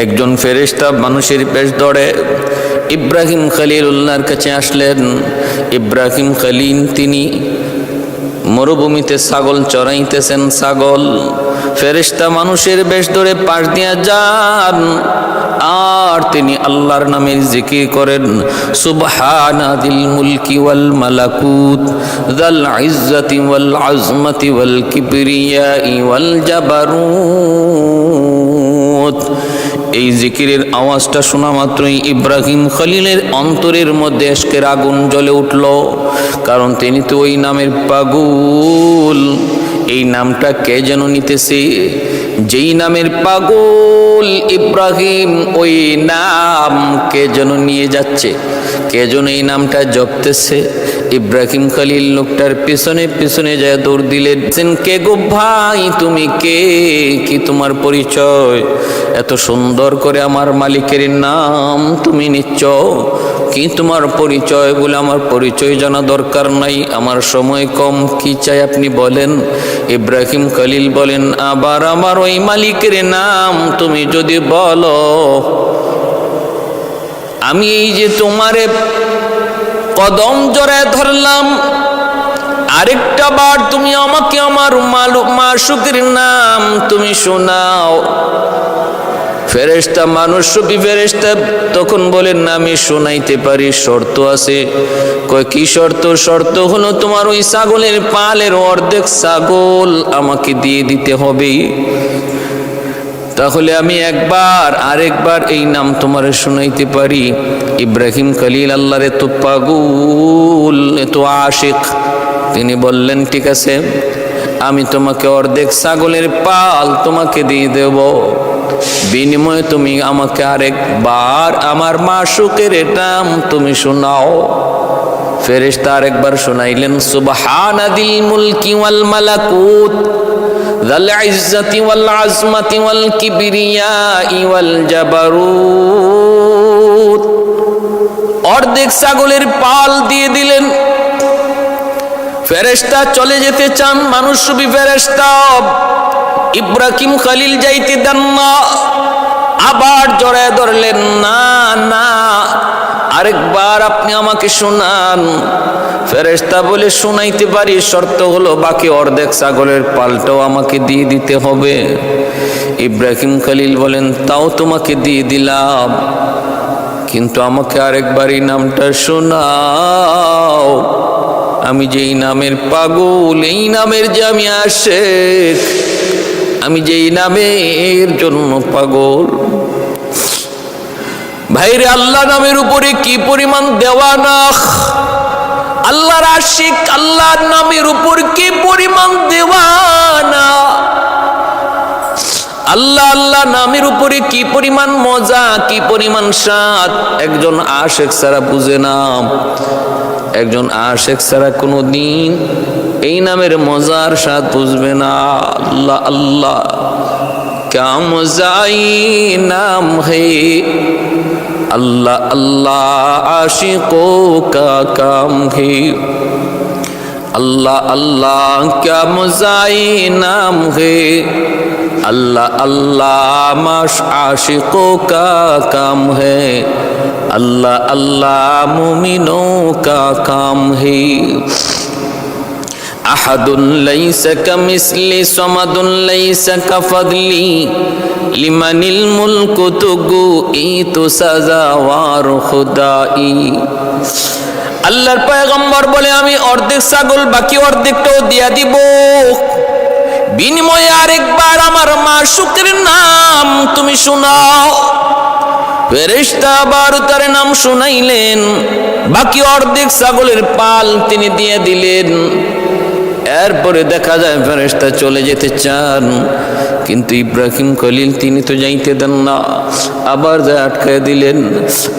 একজন ফেরেশতা মানুষের বেশ ধরে ইব্রাহিম খলিলুল্লাহর কাছে আসলেন। ইব্রাহিম খলিল তিনি মরুভূমিতে ছাগল চড়াইতেছেন। ছাগল ফেরেশতা মানুষের বেশ ধরে পাশ দিয়া যান আর তিনি আল্লাহর নামের জিকির করেন। সুবহানাদিল মুলকি ওয়াল মালাকুত যাল ইজ্জতি ওয়াল আজমতি ওয়াল কিবরিয়াই ওয়াল জাবারুত। এই জিকিরের আওয়াজটা শোনা মাত্রই ইব্রাহিম খলিলের অন্তরের মধ্যে এশকের আগুন জ্বলে উঠল, কারণ তিনি তো ওই নামের পাগল। এই নামটা কে যেন নিতেছে, যেই নামের পাগল ইব্রাহিম ওই নাম কে যেন নিয়ে যাচ্ছে, কে যেন এই নামটা জপতেছে। ইব্রাহিম খলিল লোকটার পিছনে পিছনে যায় দৌড় দিলেন। কে গো ভাই, তুমি কে, কি তোমার পরিচয়? এত সুন্দর করে আমার মালিকের নাম তুমি নিচ্ছ, কি তোমার পরিচয়? বলে আমার পরিচয় জানা দরকার নাই, আমার সময় কম, কি চাই আপনি বলেন। ইব্রাহিম খলিল বলেন, আবার আমার ওই মালিকের নাম তুমি যদি বলো, আমি এই যে তোমারে কদম জড়ায় ধরলাম, আরেকটা বার তুমি আমাকে আমার মাশূকের নাম তুমি শোনাও। ফেরেশতা মানুষ রূপী ফেরেশতা তখন বলেন, না আমি শোনাইতে পারি, শর্ত আছে। কয় কি শর্ত? শর্ত হলো তোমার ওই ছাগলের পালের অর্ধেক ছাগল আমাকে দিয়ে দিতে হবে, তাহলে আমি একবার আরেকবার এই নাম তোমার শোনাইতে পারি। ইব্রাহিম খলিল আল্লাহর এত পাগল, এত আশিক, তিনি বললেন ঠিক আছে, আমি তোমাকে অর্ধেক ছাগলের পাল তোমাকে দিয়ে দেব, বিনিময়ে তুমি আমাকে আরেকবার আমার মাশূকের নাম তুমি শোনাও। ফেরেশতা আরেকবার শোনাইলেন, সুবহানাদিল মুলকি ওয়াল মালাকুত যাল ইজ্জতি ওয়াল আজমতি ওয়াল কিবরিয়াই ওয়াল জাবারুত। অর্ধেক ছাগলের পাল দিয়ে দিলেন। ফেরেশতা চলে যেতে চান, মানুষ রূপী ফেরেশতা ইব্রাহিম খলিল যাইতে দেন না, আবার জড়ায় ধরলেন, না না আরেকবার আপনি আমাকে শোনান। ফেরেশতা বলে, শোনাইতে পারি, শর্ত হলো বাকি অর্ধেক ছাগলের পালটাও আমাকে দিয়ে দিতে হবে। ইব্রাহিম খলিল বলেন, তাও তোমাকে দিয়ে দিলাম, কিন্তু আমাকে আরেকবার এই নামটা শোনাও। আমি যেই নামের পাগল, এই নামের যে আমি আশিক, আমি যেই নামের জন্য পাগল। ভাইরে, আল্লাহ নামের উপরে কি পরিমাণ দেওয়ানা, আল্লাহর আশিক, আল্লাহর নামের উপর কি পরিমাণ দেওয়ানা, আল্লাহ আল্লাহ নামের উপরে কি পরিমাণ মজা, কি পরিমাণ স্বাদ একজন আশিক ছাড়া বুঝে না। একজন আশিক ছাড়া কোনোদিন এই নামের মজার স্বাদ বুঝবে না। আল্লাহ আল্লাহ क्या मज़ाई नाम है, अल्लाह अल्लाह आशिकों का काम है। अल्लाह अल्लाह क्या मज़ाई नाम है, अल्लाह अल्लाह आशिकों का काम है, अल्लाह अल्लाह मुमिनों का काम है। अहदुन लैसा कमिस्ली समदुन लैसा कफदली लिमनिल मुल्कु तुगु ईतु सजावार खुदाई। আল্লাহর পয়গম্বর বলে, আমি অর্ধেক ছাগল বাকি অর্ধেকটাও দিয়া দিব, বিনিময়ে আরেকবার আমার মাশূকের নাম তুমি শোনাও। ফেরেশতা আবার তার নাম শোনাইলেন, বাকি অর্ধেক ছাগলের পাল তিনি দিয়ে দিলেন। এরপরে দেখা যায় ফেরেশতা চলে যেতে চান, কিন্তু ইব্রাহিম খলিল তিনি তো যাইতে দেন না, আবার যায় আটকায় দিলেন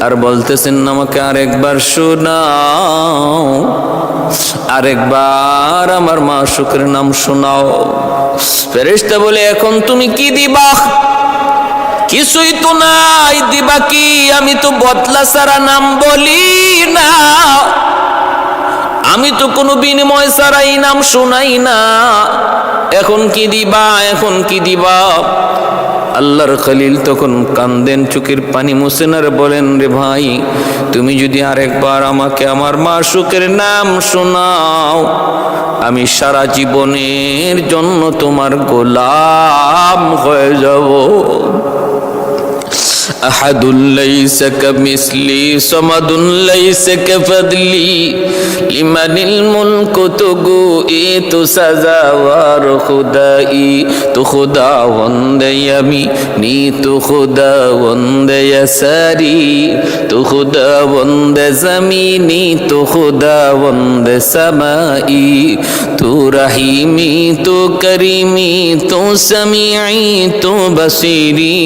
আর বলতেছেন, আমাকে আরেকবার শোনাও, আরেকবার আমার মাশূকের নাম শোনাও। ফেরেশতা বলে, এখন তুমি কি দিবা? কিছুই তো নাই, দিবা কি? আমি তো বদলা ছাড়া নাম বলি না, আমি তো কোনো বিনিময় ছাড়াই নাম শোনাই না, এখন কি দিবা? এখন কি দিবা? আল্লাহর খলিল তখন কান্দেন, চোখের পানি মুছেন আর বলেন, রে ভাই, তুমি যদি আরেকবার আমাকে আমার মাশউকের নাম শোনাও, আমি সারা জীবনের জন্য তোমার গোলাম হয়ে যাব। আহাদুল লাইসা কামিসলি সামাদুন লাইসা কাফাদলি লিমানিল মুলকু তুগু এ তো সাজাওয়ার খুদাই তো খুদা ওয়ান্দে ইয়ামিনি তো খুদা ওয়ান্দে ইয়াসারি তো খুদা ওয়ান্দে জামিনি তো খুদা ওয়ান্দে সামাই তো রহিমি তো করিমি তো সামিঈ তো বসিরি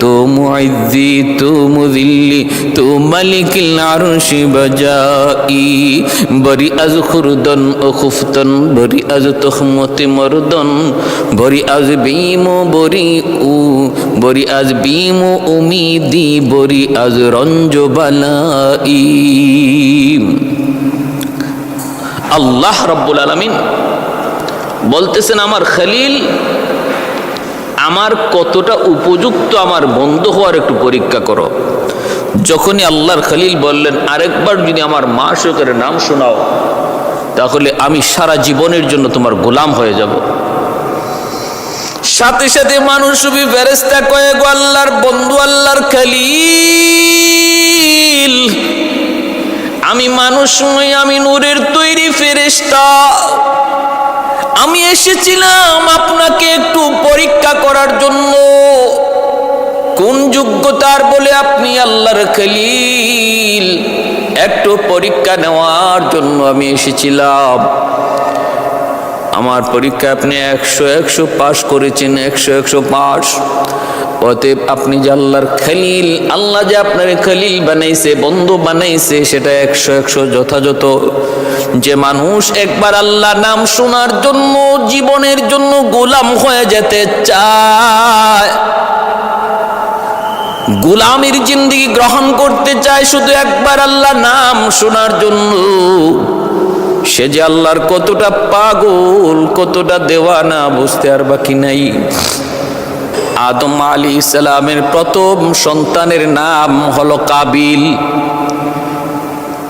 তো মুইজ্জি তো মুযিল্লি তো মালিকিল আরশি বাজাই বরি আজ খুরদন ও খুফতন বরি আজ তহমতে মরদন বরি আজ বিমো বরি আজ বিমো উমিদি বরি আজ রঞ্জ বালাই। আল্লাহ রাব্বুল আলামিন বলতেছেন, আমার খলিল আমার কতটা উপযুক্ত আমার বন্ধু হওয়ার একটু পরীক্ষা করো। যখনই আল্লাহর খলিল বললেন, আরেকবার যদি আমার মাশউকের নাম শোনাও, তাহলে আমি সারা জীবনের জন্য তোমার গোলাম হয়ে যাব। সাথে সাথে মানুষ ফেরেশতা কয়ে, গো আল্লাহর বন্ধু, আল্লাহর খলিল, আমি মানুষ নই, আমি নূরের তৈরি ফেরেশতা। আমি এসেছিলাম আপনাকে একটু পরীক্ষা করার জন্য। কোন যোগ্যতার বলে আপনি আল্লাহর খলিল? একটু পরীক্ষা নেওয়ার জন্য আমি এসেছিলাম। আমার পরীক্ষা আপনি 100 পাস করেছেন, 100 পাস। অতএব আপনি যে আল্লাহর খলিল, আল্লাহ যে আপনার খলিল বানাইছে, বন্ধু বানাইছে, সেটা 100 যথাযথ। যে মানুষ একবার আল্লাহ নাম শোনার জন্য জীবনের জন্য গোলাম হয়ে যেতে চায়, গোলামের জিন্দেগি গ্রহণ করতে চায় শুধু একবার আল্লাহ নাম শোনার জন্য, সে যে আল্লাহর কতটা পাগল, কতটা দেওয়ানা বুঝতে আর বাকি নাই। আদম আলাইহিস সালামের প্রথম সন্তানের নাম হলো কাবিল।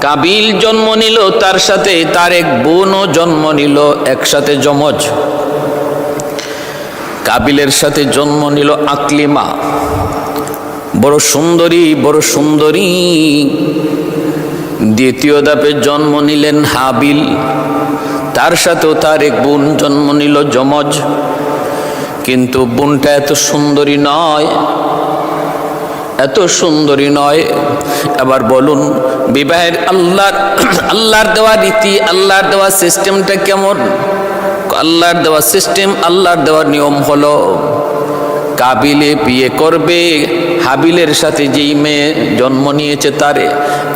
কাবিল জন্ম নিল, তার সাথে তার এক বোনও জন্ম নিল, একসাথে যমজ। কাবিলের সাথে জন্ম নিল আকলিমা, বড় সুন্দরী, বড় সুন্দরী। দ্বিতীয় ধাপে জন্ম নিলেন হাবিল, তার সাথেও তার এক বোন জন্ম নিল, যমজ। কিন্তু বোনটা এত সুন্দরী নয়, এত সুন্দরী নয়। এবার বলুন, বিবাহের আল্লাহর দেওয়া রীতি, আল্লাহর দেওয়া সিস্টেমটা কেমন? আল্লাহর দেওয়া সিস্টেম, আল্লাহর দেওয়া নিয়ম হলো, কাবিলে বিয়ে করবে হাবিলের সাথে যেই মেয়ে জন্ম নিয়েছে তারে,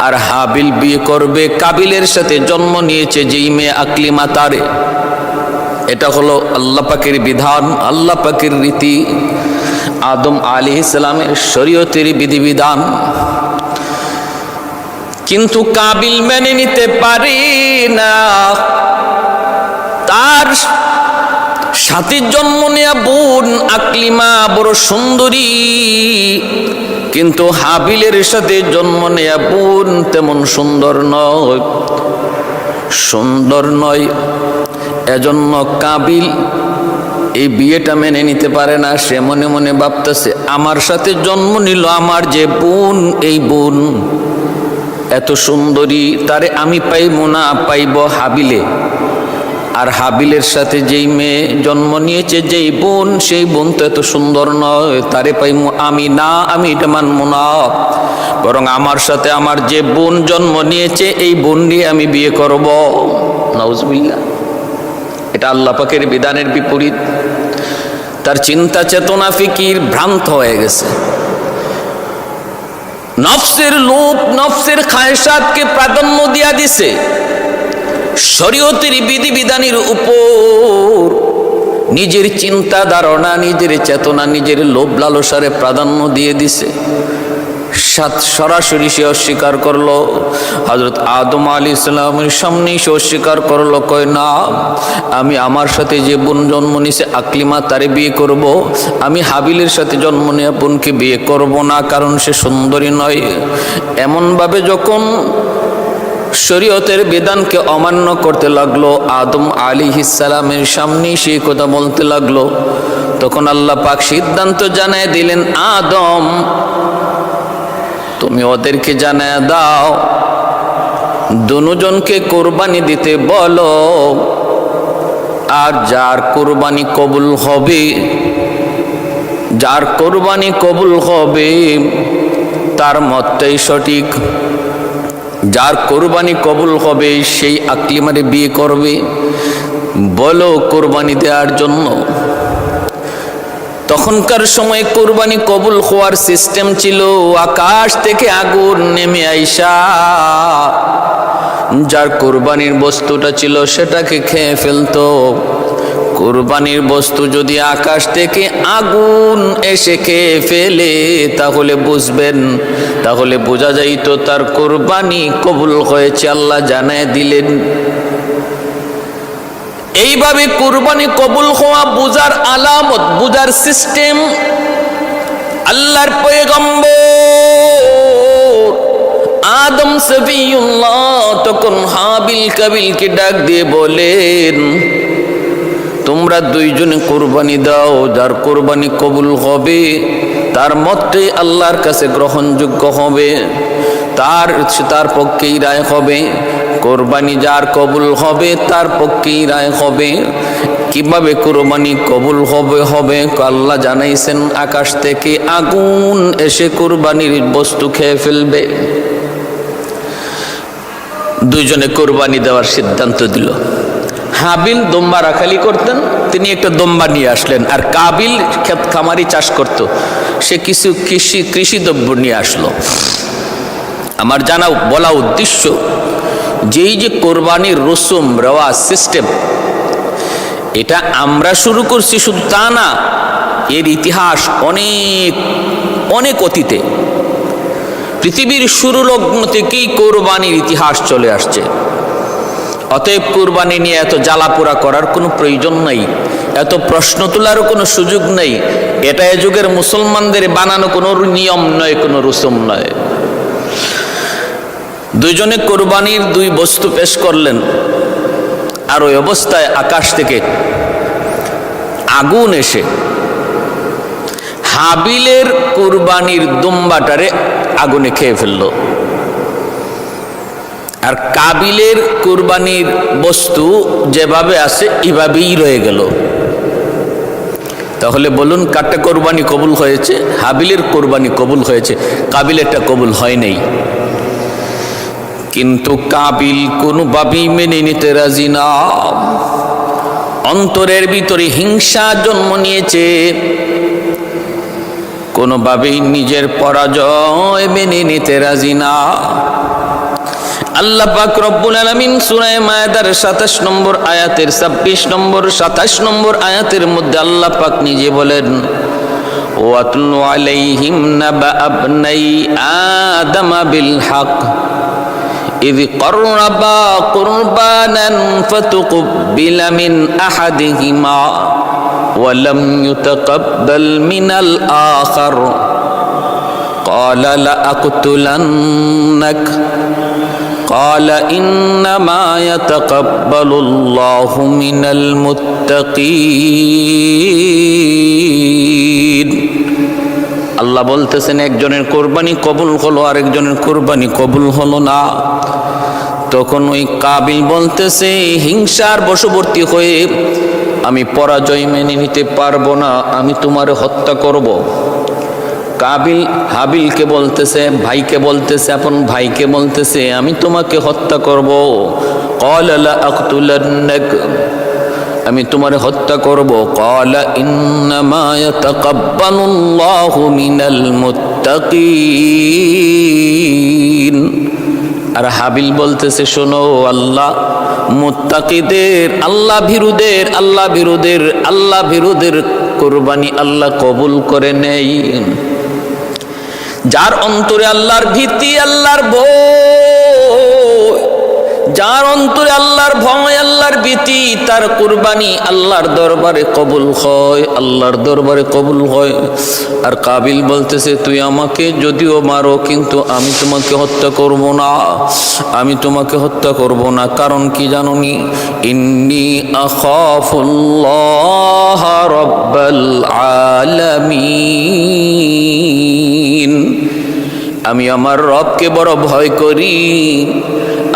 আর হাবিল বিয়ে করবে কাবিলের সাথে জন্ম নিয়েছে যেই মেয়ে আকলিমা তারে। এটা হলো আল্লাহ পাকের বিধান, আল্লাহ পাকের রীতি, আদম আলাইহিস সালামের শরীয়তের বিধিবিধান। কিন্তু কাবিল মেনে নিতে পারে না। তার সাথে জন্ম নেয়া বোন আকলিমা বড় সুন্দরী, কিন্তু হাবিলের সাথে জন্ম নেয়া বোন তেমন সুন্দর নয়, সুন্দর নয়। এজন্য কাবিল এই বিয়েটা মেনে নিতে পারে না। সে মনে মনে ভাবতেছে, আমার সাথে জন্ম নিল আমার যে বোন, এই বোন এত সুন্দরী, তারে আমি পাইব না, পাইব হাবিলে। আর হাবিলের সাথে যেই মেয়ে জন্ম নিয়েছে, যেই বোন, সেই বোন তো এত সুন্দর নয়, তারে পাইব আমি না, আমি এটা মানব না। বরং আমার সাথে আমার যে বোন জন্ম নিয়েছে, এই বোন নিয়ে আমি বিয়ে করব। নাউজুবিল্লাহ। এটা আল্লাহ পাকের বিধানের বিপরীত। তার চিন্তা চেতনা ফিকির ভ্রান্ত হয়ে গেছে। নফসের লোভ, নফসের খায়সাতকে প্রাধান্য দিয়া দিছে, শরীয়তের বিধিবিধানের উপর নিজের চিন্তা ধারণা, নিজের চেতনা, নিজের লোভ লালসারে প্রাধান্য দিয়ে দিছে। সরাসরি সে অস্বীকার করলো। হযরত আদম আলাইহিস সালামের সামনেই সে অস্বীকার করলো, কয় না, আমি আমার সাথে যে বোন জন্ম নিয়েছে আকলিমা তারে বিয়ে করব, আমি হাবিলের সাথে জন্ম নেওয়া বোনকে বিয়ে করব না, কারণ সে সুন্দরী নয়। এমনভাবে যখন শরীয়তের বিধানকে অমান্য করতে লাগলো, আদম আলাইহিস সালামের সামনেই সেই কথা বলতে লাগলো, তখন আল্লাহ পাক সিদ্ধান্ত জানায় দিলেন, আদম তুমি ওদেরকে জানায় দাও, দুজনকে কোরবানি দিতে বলো, আর যার কোরবানি কবুল হবে, যার কোরবানি কবুল হবে তার মতটাই সঠিক, যার কোরবানি কবুল হবে সেই আকলিমারে বিয়ে করবে, বলো কোরবানি দেওয়ার জন্য। তখনকার সময় কোরবানি কবুল হওয়ার সিস্টেম ছিল, আকাশ থেকে আগুন নেমে আইসা যার কোরবানির বস্তুটা ছিল সেটাকে খেয়ে ফেলতো। কোরবানির বস্তু যদি আকাশ থেকে আগুন এসে খেয়ে ফেলে তাহলে বুঝবেন, তাহলে বোঝা যাইত তার কোরবানি কবুল হয়েছে, আল্লাহ জানায় দিলেন। এইভাবে কুরবানি কবুল হওয়া বুজার আলামত, বুজার সিস্টেম আল্লাহর পয়গম্বর আদম সফিউল্লাহ তখন হাবিল কাবিলকে ডাক দিয়ে বলেন, তোমরা দুইজনে কোরবানি দাও, যার কোরবানি কবুল হবে তার মতটাই আল্লাহর কাছে গ্রহণযোগ্য হবে, তার পক্ষেই রায় হবে। কোরবানি যার কবুল হবে তার পক্ষেই রায় হবে। কিভাবে কোরবানি কবুল হবে আল্লাহ জানাইছেন, আকাশ থেকে আগুন এসে কোরবানির বস্তু খেয়ে ফেলবে। দুইজনে কোরবানি দেওয়ার সিদ্ধান্ত দিল। হাবিল দম্বা রাখালি করতেন, তিনি একটা দম্বা নিয়ে আসলেন, আর কাবিল ক্ষেত খামারি চাষ করত, সে কিছু কৃষি দ্রব্য নিয়ে আসলো। আমার জানা বলা উদ্দেশ্য, যেই যে কোরবানির রসুম রেওয়াজ সিস্টেম, এটা আমরা শুরু করছি শুধু তা না, এর ইতিহাস অনেক অনেক অতীতে, পৃথিবীর শুরু লগ্ন থেকেই কোরবানির ইতিহাস চলে আসছে। অতএব কোরবানি নিয়ে এত জ্বালাপোড়া করার কোনো প্রয়োজন নাই, এত প্রশ্ন তোলারও কোনো সুযোগ নেই। এটা এ যুগের মুসলমানদের বানানো কোনো নিয়ম নয়, কোনো রসুম নয়। দুইজনে কোরবানির দুই বস্তু পেশ করলেন, আর ওই অবস্থায় আকাশ থেকে আগুন এসে হাবিলের কোরবানির দুম্বাটারে আগুনে খেয়ে ফেলল, আর কাবিলের কোরবানির বস্তু যেভাবে আছে এভাবেই রয়ে গেল। তাহলে বলুন, কারটা কোরবানি কবুল হয়েছে? হাবিলের কোরবানি কবুল হয়েছে, কাবিলেরটা কবুল হয় নাই। কিন্তু কাবিল কোনোভাবেই মেনে নিতে রাজি না, অন্তরের ভিতরে হিংসা জন্ম নিয়েছে, কোনোভাবেই নিজের পরাজয় মেনে নিতে রাজি না। আল্লাহ পাক রব্বুল আলামিন সূরা মায়েদার 27 নম্বর আয়াতের 26 নম্বর 27 নম্বর আয়াতের মধ্যে আল্লাহ পাক নিজে বলেন, ওয়াতলু আলাইহিম নাবা আবনাই আদম বিল হক إذ قربا قربانا فتقبل من أحدهما ولم يتقبل من الآخر قال لأقتلنك قال إنما يتقبل الله من المتقين। আল্লাহ বলতেছেন, একজনের কোরবানি কবুল হলো, আরেকজনের কোরবানি কবুল হলো না। তখন ওই কাবিল বলতেছে হিংসার বশবর্তী হয়ে, আমি পরাজয় মেনে নিতে পারবো না, আমি তোমারে হত্যা করব। কাবিল হাবিলকে বলতেছে, ভাইকে বলতেছে, আপন ভাইকে বলতেছে, আমি তোমাকে হত্যা করব। ক্বালা লা আকতুলান্নাক, আমি তোমারে হত্যা করব। ক্বালা ইন্নামা ইয়াতাকাব্বালুল্লাহু মিনাল মুত্তাকিন। আর হাবিল বলতেছে, শোনো, আল্লাহ মুত্তাকিদের, আল্লাহ ভীরুদের কোরবানি আল্লাহ কবুল করে নেই। যার অন্তরে আল্লাহর ভীতি, আল্লাহর ভয়, যার অন্তরে আল্লাহর ভয়, আল্লাহর ভীতি, তার কুরবানি আল্লাহর দরবারে কবুল হয়, আল্লাহর দরবারে কবুল হয়। আর কাবিল বলতেছে, তুই আমাকে যদিও মারো কিন্তু আমি তোমাকে হত্যা করব না, আমি তোমাকে হত্যা করব না। কারণ কি জানোনি? ইন্নী আখাফুল্লাহ রাব্বাল আলামিন, আমি আমার রবকে বড় ভয় করি,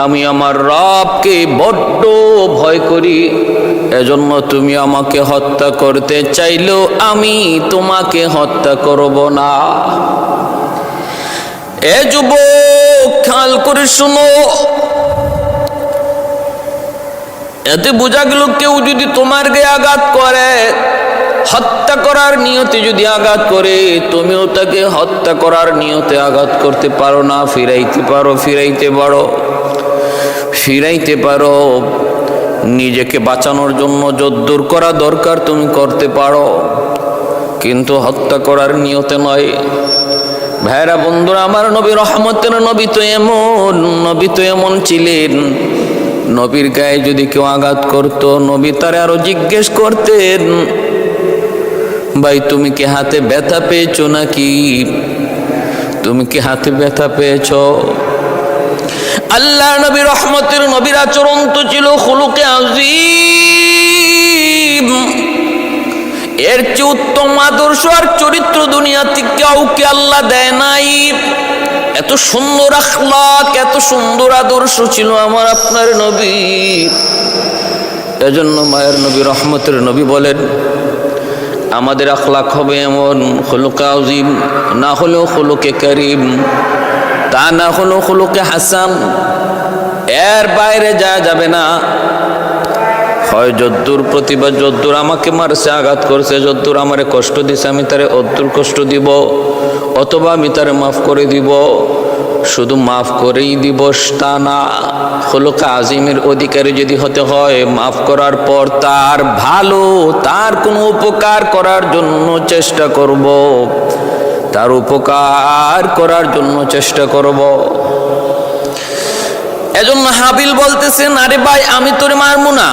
আমি আমার রবকে বড্ড ভয় করি। এজন্য তুমি আমাকে হত্যা করতে চাইলেও আমি তোমাকে হত্যা করব না। এ যুবক, খেয়াল করে শুনো, এতে বোঝা গেল কেউ যদি তোমার গায়ে আঘাত করে, হত্যা করার নিয়তে যদি আঘাত করে, তুমিও তাকে হত্যা করার নিয়তে আঘাত করতে পারো না, ফিরাইতে পারো, ফিরাইতে পারো। নিজেকে বাঁচানোর জন্য যদ্দূর করা দরকার তুমি করতে পারো, কিন্তু হত্যা করার নিয়তে নয়। ভাইরা বন্ধুরা আমার, নবী রহমতের নবী তো এমন ছিলেন, নবীর গায়ে যদি কেউ আঘাত করত, নবী তারে আরো জিজ্ঞেস করতেন, ভাই তুমি কি হাতে ব্যথা পেয়েছো নাকি? তুমি কি হাতে ব্যথা পেয়েছো? আল্লাহ নবী রহমতের নবীর আচরণ তো ছিল খুলুকে আযীম। এর চেয়ে উত্তম আদর্শ আর চরিত্র দুনিয়াতে কাউকে আল্লাহ দেয় নাই। এত সুন্দর আখলাক, এত সুন্দর আদর্শ ছিল আমার আপনার নবী। এজন্য মায়ের নবী রহমতের নবী বলেন, আমাদের আখলাক হবে এমন, খুলুকে আযীম না হলেও খুলুকে কারীম, তা না হলেও খুলুকে হাসান, এর বাইরে যাওয়া যাবে না। হয় যদ্দূর প্রতিভা, যদ্দূর আমাকে মারছে, আঘাত করছে, যদ্দূর আমারে কষ্ট দিছে, আমি তারে অদ্দূর কষ্ট দিব, অথবা আমি তারে মাফ করে দিব। শুধু মাফ করেই দিব তা না, খুলুকে আযীমের অধিকারী যদি হতে হয়, মাফ করার পর তার ভালো, তার কোনো উপকার করার জন্য চেষ্টা করব, তার উপকার করার জন্য চেষ্টা করব। এজন্য হাবিল বলতেছেন, আরে ভাই আমি তোরে মারবো না,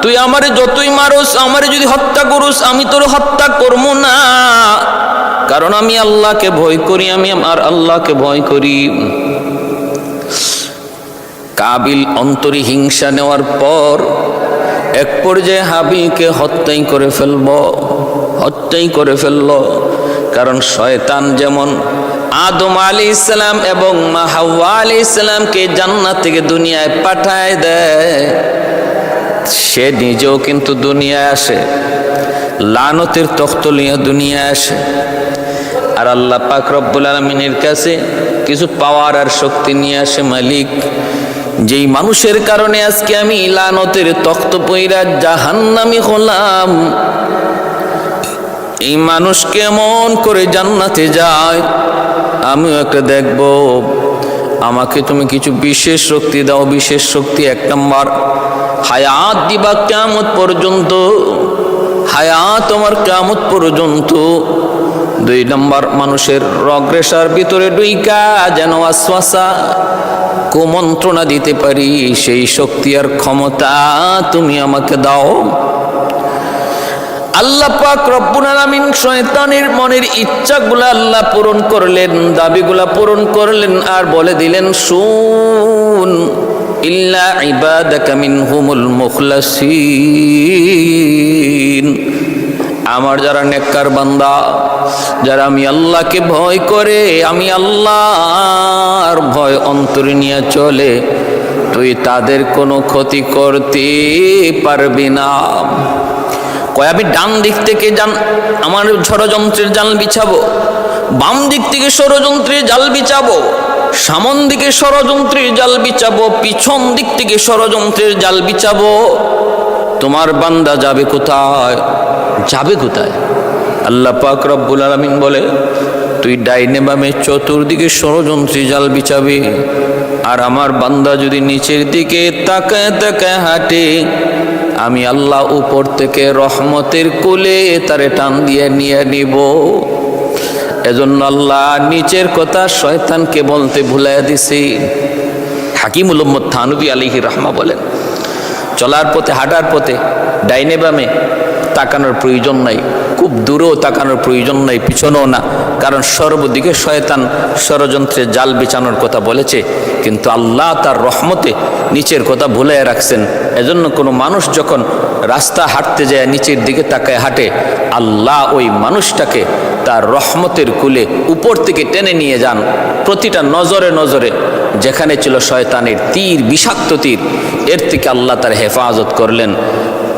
তুই আমারে যতই মারোস, আমারে যদি হত্যা করুস, আমি তোরে হত্যা করবো না, কারণ আমি আল্লাহকে ভয় করি, আমি আমার আল্লাহকে ভয় করি। কাবিল অন্তরে হিংসা নেওয়ার পর এক পর্যায়ে হাবিলকে হত্যাই করে ফেললো। কারণ শয়তান যেমন আদম আলাইহিস সালাম এবং মা হাওয়া আলাইহিস সালামকে জান্নাত থেকে দুনিয়ায় পাঠায় দেয়, সে নিজেও কিন্তু দুনিয়ায় আসে, লানতের তখ্ত নিয়ে দুনিয়ায় আসে। আর আল্লাহ পাক রব্বুল আলামিনের কাছে কিছু পাওয়ার আর শক্তি নিয়ে আসে মালিক, যেই মানুষের কারণে আজকে আমি লানতের তখ্ত পইরা জাহান্নামী হলাম, এই মানুষ কেমন করে জান্নাতে যায় আমিও একটা দেখব। আমাকে তুমি কিছু বিশেষ শক্তি দাও। বিশেষ শক্তি, 1 নম্বর হায়াত দিবা কিয়ামত পর্যন্ত, হায়াত আমার কিয়ামত পর্যন্ত। 2 নম্বর মানুষের রগরেশার ভিতরে ডুইকা যেন ওয়াসওয়াসা কুমন্ত্রণা দিতে পারি, সেই শক্তি আর ক্ষমতা তুমি আমাকে দাও। আল্লাহ পাক রব্বুল আলামিন শয়তানের মনের ইচ্ছাগুলা আল্লাহ পূরণ করলেন, দাবিগুলা পূরণ করলেন, আর বলে দিলেন, শুন, ইল্লা ইবাদাকা মিনহুমুল মুখলাসিন, আমার যারা নেককার বান্দা, যারা আমি আল্লাহকে ভয় করে, আমি আল্লাহর ভয় অন্তরে নিয়ে চলে, তুই তাদের কোনো ক্ষতি করতে পারবি না। কয় আমি ডান দিক থেকে আমার ষড়যন্ত্রের জাল বিছাবো, বাম দিক থেকে ষড়যন্ত্রের জাল বিছাবো, সামন দিকে ষড়যন্ত্রের জাল বিছাবো, পিছন দিক থেকে ষড়যন্ত্রের জাল বিছাবো, তোমার বান্দা যাবে কোথায়? আল্লাহ পাক রব্বুল আলামিন বলে, তুই ডাইনে বামে চতুর্দিকে ষড়যন্ত্রী জাল বিছাবি, আর আমার বান্দা যদি নিচের দিকে তাকায় তাকায় হাঁটে, আমি আল্লাহ উপর থেকে রহমতের কোলে তারে টান দিয়ে নিয়ে নিব। এজন্য আল্লাহ নিচের কথা শয়তানকে বলতে ভুলাইয়া দিছে। হাকিমুল উম্মত থানভী আলাইহি রাহমা বলেন, চলার পথে হাঁটার পথে ডাইনে বামে তাকানোর প্রয়োজন নাই, খুব দূরেও তাকানোর প্রয়োজন নাই, পিছনেও না, কারণ সর্বদিকে শয়তান ষড়যন্ত্রের জাল বিছানোর কথা বলেছে। কিন্তু আল্লাহ তার রহমতে নিচের কথা ভুলে রাখছেন। এজন্য কোনো মানুষ যখন রাস্তা হাঁটতে যায় নিচের দিকে তাকায় হাঁটে, আল্লাহ ওই মানুষটাকে তার রহমতের কুলে উপর থেকে টেনে নিয়ে যান। প্রতিটা নজরে নজরে যেখানে ছিল শয়তানের তীর, বিষাক্ত তীর, এর থেকে আল্লাহ তার হেফাজত করলেন।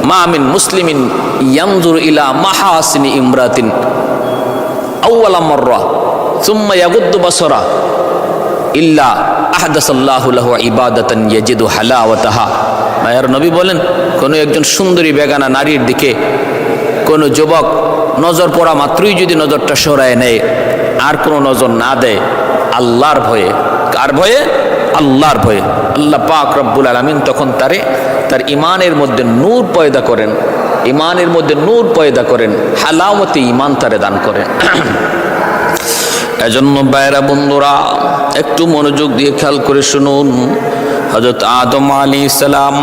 মা মিন মুসলিমিন ইয়ানজুর ইলা মাহাসিনি ইমরাতিন আউয়ালা মাররা সুম্মা ইয়াগুদ্দু বাসরা ইল্লা আহদাসাল্লাহু লাহু ইবাদাতান ইয়াজিদু হালাওয়াতাহা। মায়ার নবী বলেন, কোনো একজন সুন্দরী বেগানা নারীর দিকে কোনো যুবক নজর পড়া মাত্রই যদি নজরটা সরায় নেয়, আর কোনো নজর না দেয়, আল্লাহর ভয়ে, কার ভয়ে? আল্লাহর ভয়ে, আল্লাহ পাক রব্বুল আলামিন তখন তার ইমানের মধ্যে নূর পয়দা করেন, ইমানের মধ্যে নূর পয়দা করেন, হালাওয়াতে ইমান তারে দান করেন। এজন্য বাইরা বন্ধুরা একটু মনোযোগ দিয়ে খেয়াল করে শুনুন। হযরত আদম আলাইহিস সালাম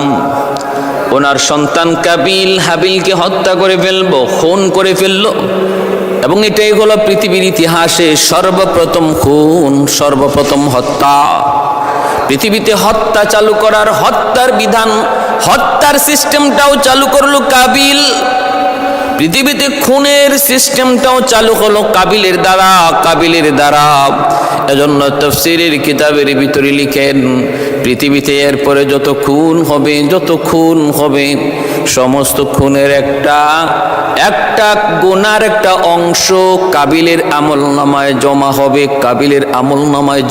ওনার সন্তান কাবিল হাবিলকে হত্যা করে ফেলবো, খুন করে ফেললো, এবং এটাই হলো পৃথিবীর ইতিহাসে সর্বপ্রথম খুন, সর্বপ্রথম হত্যা। পৃথিবীতে হত্যা চালু করার, হত্যার বিধান, হত্যার সিস্টেমটাও চালু করলো কাবিল। পৃথিবীতে খুনের সিস্টেমটাও চালু হলো কাবিলের দ্বারা। এজন্য তাফসীরের কিতাবের ভিতরে লিখেন, পৃথিবীতে এরপরে যত খুন হবে সমস্ত খুনের একটা গুনার একটা অংশ কাবিলের আমলনামায়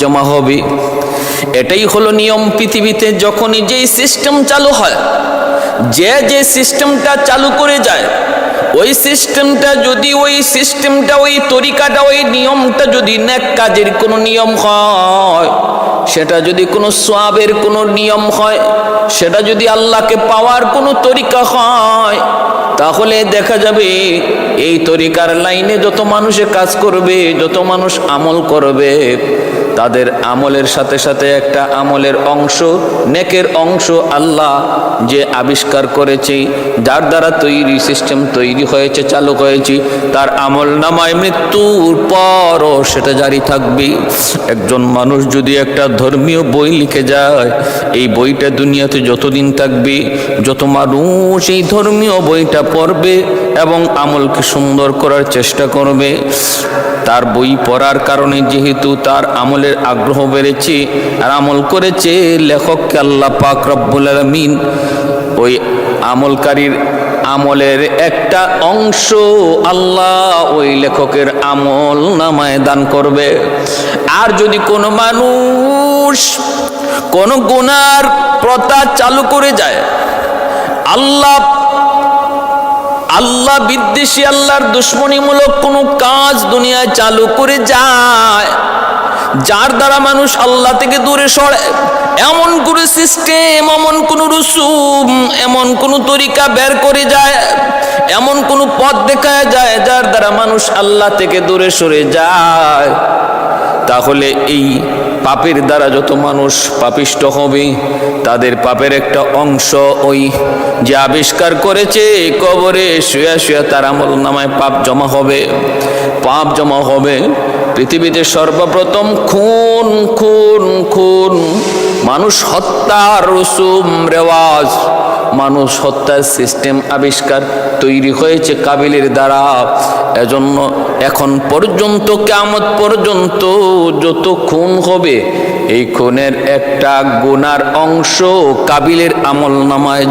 জমা হবে। এটাই হলো নিয়ম পৃথিবীতে। যখনই যেই সিস্টেম চালু হয়, যে সিস্টেমটা চালু করে যায়, ওই সিস্টেমটা ওই তরিকাটা, ওই নিয়মটা যদি নেক কাজের কোনো নিয়ম হয়, সেটা যদি কোনো সওয়াবের কোনো নিয়ম হয়, সেটা যদি আল্লাহকে পাওয়ার কোনো তরিকা হয়, তাহলে দেখা যাবে এই তরিকার লাইনে যত মানুষে কাজ করবে, যত মানুষ আমল করবে, তাদের আমলের সাথে সাথে একটা আমলের অংশ, নেকের অংশ আল্লাহ যে আবিষ্কার করেছে, যার দ্বারা সিস্টেম তৈরি হয়েছে, চালু হয়েছে, তার আমল নামায় মৃত্যুর পরও সেটা জারি থাকবে। একজন মানুষ যদি একটা ধর্মীয় বই লিখে যায়, এই বইটা দুনিয়াতে যতদিন থাকবে, যত মানুষ এই ধর্মীয় বইটা পড়বে এবং আমলকে সুন্দর করার চেষ্টা করবে, তার বই পড়ার কারণে যেহেতু তার আমলের আগ্রহ বেড়েছে আর আমল করেছে, লেখককে আল্লাহ পাক রব্বুল আলামিন ওই আমলকারীর আমলের একটা অংশ আল্লাহ ওই লেখকের আমল নামায় দান করবে। আর যদি কোনো মানুষ কোনো গুনার প্রথা চালু করে যায়, আল্লাহ বিদ্বেষী, আল্লাহর দুশ্মনীমূলক কোনো কাজ দুনিয়ায় চালু করে যায়, যার দ্বারা মানুষ আল্লাহ থেকে দূরে সরে, এমন কোনো সিস্টেম, এমন কোনো রুসুম, এমন কোনো তরিকা বের করে যায়, এমন কোনো পথ দেখায় যায়, যার দ্বারা মানুষ আল্লাহ থেকে দূরে সরে যায়, তাহলে এই পাপের দ্বারা যত মানুষ পাপিষ্ট হবে, তাদের পাপের একটা অংশ ওই যে আবিষ্কার করেছে কবরে শুয়া শুয়া তার আমল নামায় পাপ জমা হবে। পৃথিবীতে সর্বপ্রথম খুন মানুষ হত্যার রসুম রেওয়াজ, মানুষ হত্যার সিস্টেম আবিষ্কার তৈরি হয়েছে কাবিলের দ্বারা। এজন্য এখন পর্যন্ত, কিয়ামত পর্যন্ত যত খুন হবে, এই খুনের একটা গুনার অংশ কাবিলের আমলনামায়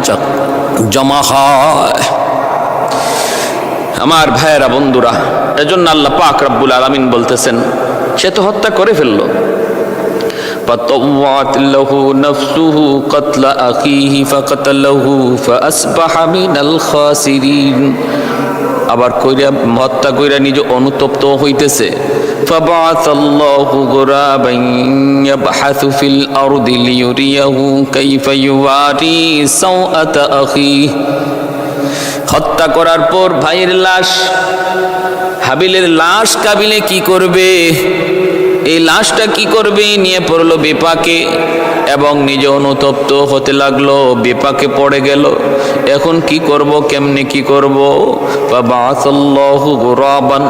জমা হয়। আমার ভাইয়েরা, বন্ধুরা, এজন্য আল্লাহ পাক রব্বুল আলামিন বলতেছেন, সে তো হত্যা করে ফেললো। فطوعت له نفسه قتل أخيه فقتله فأصبح من الخاسرين। আবার হত্যা কইরা নিজে অনুতপ্ত হইতেছে। فبعث الله غرابا يبحث في الأرض ليريه كيف يواري سوءة أخيه। হত্যা করার পর ভাইয়ের লাশ হাবিলের লাশ কাবিলে কি করবে, এই লাশটা কি করবে নিয়ে পড়লো বিপাকে এবং নিজে অনুতপ্ত হতে লাগলো, বিপাকে পড়ে গেল। এখন কি করব, কেমনে কি করব? ফাবাআসাল্লাহু গুরাবান,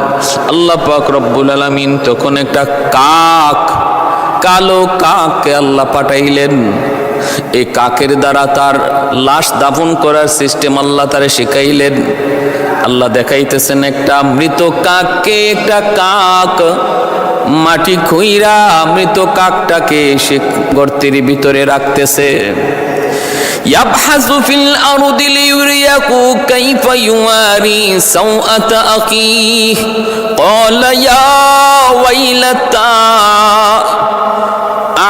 আল্লাহ পাক রব্বুল আলামিন তখন একটা কাক, কালো কাককে আল্লাহ পাঠাইলেন। এই কাকের দ্বারা তার লাশ দাফন করার সিস্টেম আল্লাহ তারে শিখাইলেন। আল্লাহ দেখাইতেছেন একটা মৃত কাককে, একটা কাক মাটি খুইরা মৃত কাকটাকে সে গর্তের ভিতরে রাখতেছে। ইয়াবহাসু ফিল আরদি লিইউরিয়াকু কাইফা ইউয়ারি সাওআতা আখিহি ক্বালা ইয়া ওয়াইলাতা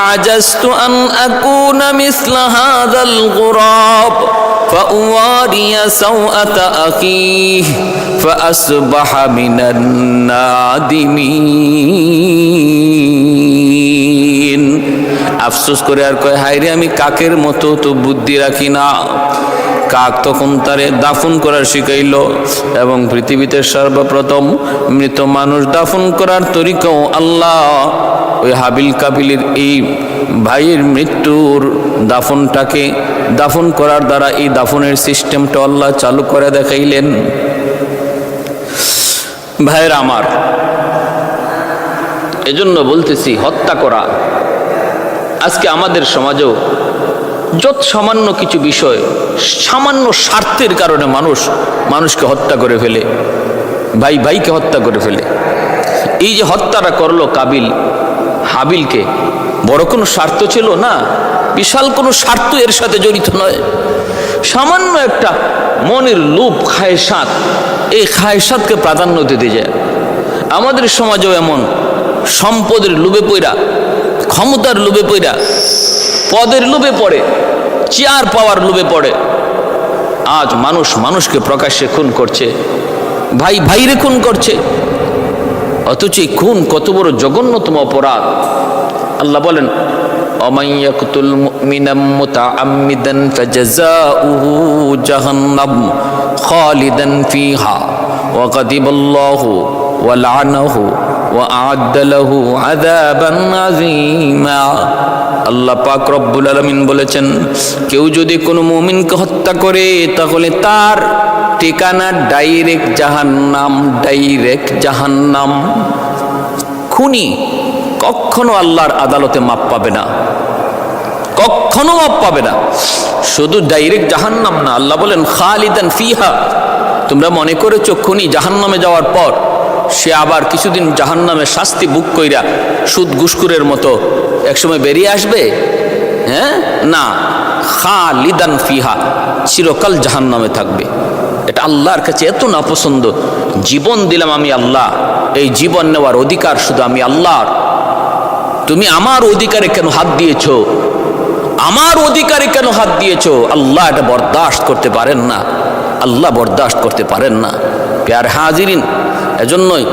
আ'জাজতু আন আকুনা মিসলা হাযাল গুরাব ফাউয়ারিয়া সাওআতা আখিহি ফাআসবাহা মিনান নাদিমিন। আফসোস করে আর কয়, হায় রে, আমি কাকের মতো তো বুদ্ধি রাখি না। কাক তখন তারে দাফন করার শিখাইল এবং পৃথিবীতে সর্বপ্রথম মৃত মানুষ দাফন করার তরিকাও আল্লাহ ওই হাবিল কাবিলের এই ভাইয়ের মৃত্যুর দাফনটাকে দাফন করার দ্বারা এই দাফনের সিস্টেমটা আল্লাহ চালু করে দেখাইলেন। ভাইয়েরা আমার, এজন্য বলতেছি, হত্যা করা আজকে আমাদের সমাজেও যত সামান্য কিছু বিষয়, সামান্য স্বার্থের কারণে মানুষকে হত্যা করে ফেলে, ভাই ভাইকে হত্যা করে ফেলে। এই যে হত্যাটা করলো কাবিল হাবিলকে, বড় কোনো স্বার্থ ছিল না, বিশাল কোনো স্বার্থ এর সাথে জড়িত নয়। সামান্য একটা মনের লোভ, খায়সাত, এই খায়সাতকে প্রাধান্য দিতে যায়। আমাদের সমাজেও এমন সম্পদের লোভে পইরা, ক্ষমতার লোভে পইরা, পদের লোভে পড়ে, চেয়ার পাওয়ার লোভে পড়ে আজ মানুষকে প্রকাশ্যে খুন করছে, ভাই ভাইরে খুন করছে। অথচ এই খুন কত বড় জঘন্যতম অপরাধ। আল্লাহ বলেন, ومن يقتل مؤمنا متعمدا فجزاؤه جهنم خالدا فيها وغضب الله ولعنه وأعد له عذابا عظيما। আল্লাহ পাক রব্বুল আলামিন বলেছেন, কেউ যদি কোনো মুমিনকে হত্যা করে তাহলে তার ঠিকানা ডাইরেক্ট জাহান্নাম, ডাইরেক্ট জাহান্নাম। খুনি কখনো আল্লাহর আদালতে মাপ পাবে না, কখনো মাপ পাবে না। শুধু ডাইরেক্ট জাহান্নাম না, আল্লাহ বলেন খালিদান ফিহা। তোমরা মনে করেছো খুনি জাহান্নামে যাওয়ার পর সে আবার কিছুদিন জাহান্নামে শাস্তি বুক কইরা সুদ ঘুষখোরের মতো একসময় বেরিয়ে আসবে? হ্যাঁ, না, খালিদান ফিহা, চিরকাল জাহান্নামে থাকবে। এটা আল্লাহর কাছে এত নাপছন্দ। জীবন দিলাম আমি আল্লাহ, এই জীবন নেওয়ার অধিকার শুধু আমি আল্লাহর। তুমি আমার অধিকারে কেন হাত দিয়েছো? আমার অধিকারে কেন হাত দিয়েছো? আল্লাহ এটা বরদাস্ত করতে পারেন না, আল্লাহ বরদাস্ত করতে পারেন না। প্যার হাজিরিন, এজন্যই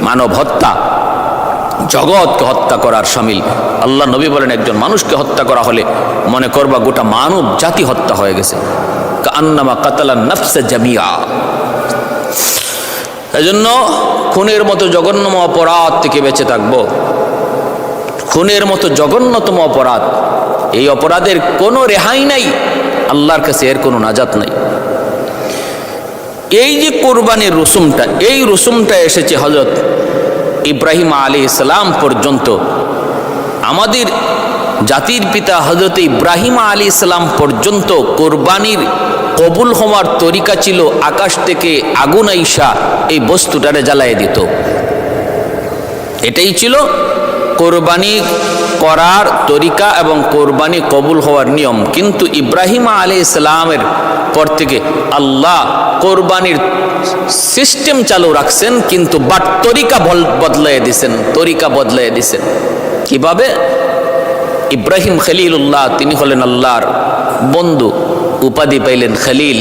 মানব হত্যা জগৎকে হত্যা করার শামিল। আল্লাহ নবী বলেন, একজন মানুষকে হত্যা করা হলে মনে করবা গোটা মানব জাতি হত্যা হয়ে গেছে। কান্নামা কাতালান নাফসা জামিয়া। এজন্য খুনের মতো জঘন্যতম অপরাধ থেকে বেঁচে থাকবো। খুনের মতো জঘন্যতম অপরাধ, এই অপরাধের কোনো রেহাই নাই, আল্লাহর কাছে এর কোনো নাজাত নাই। এই যে কোরবানির রসুমটা, এই রসুমটা এসেছে হযরত ইব্রাহিম আলাইহিস সালাম পর্যন্ত। আমাদের জাতির পিতা হযরত ইব্রাহিম আলাইহিস সালাম পর্যন্ত কোরবানির কবুল হওয়ার তরিকা ছিল আকাশ থেকে আগুন আইসা এই বস্তুটারে জ্বালায় দিত। এটাই ছিল কোরবানি করার তরিকা এবং কোরবানি কবুল হওয়ার নিয়ম। কিন্তু ইব্রাহিম আলাইহিস সালামের পর থেকে আল্লাহ কোরবানির সিস্টেম চালু রাখছেন, কিন্তু বাট তরিকা বদলাইয়া দিছেন, তরিকা বদলাইয়া দিছেন। কিভাবে? ইব্রাহিম খলিলুল্লাহ, তিনি হলেন আল্লাহর বন্ধু, উপাধি পাইলেন খলিল।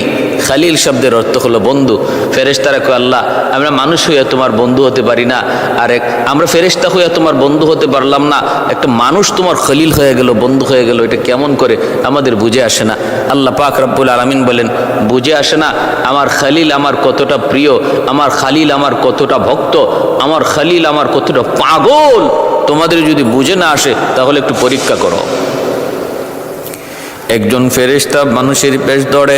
খলিল শব্দের অর্থ হলো বন্ধু। ফেরেশতারা কয়, আল্লাহ আমরা মানুষ হইয়া তোমার বন্ধু হতে পারি না, আর আমরা ফেরেশতা হইয়া তোমার বন্ধু হতে পারলাম না, একটা মানুষ তোমার খলিল হয়ে গেল, বন্ধু হয়ে গেল, এটা কেমন করে? আমাদের বুঝে আসে না। আল্লাহ পাক রব্বুল আলামিন বলেন, বুঝে আসে না? আমার খলিল আমার কতটা প্রিয়, আমার খলিল আমার কতটা ভক্ত, আমার খলিল আমার কতটা পাগল, তোমাদের যদি বুঝে না আসে তাহলে একটু পরীক্ষা করো। একজন ফেরেশতা মানুষের বেশ ধরে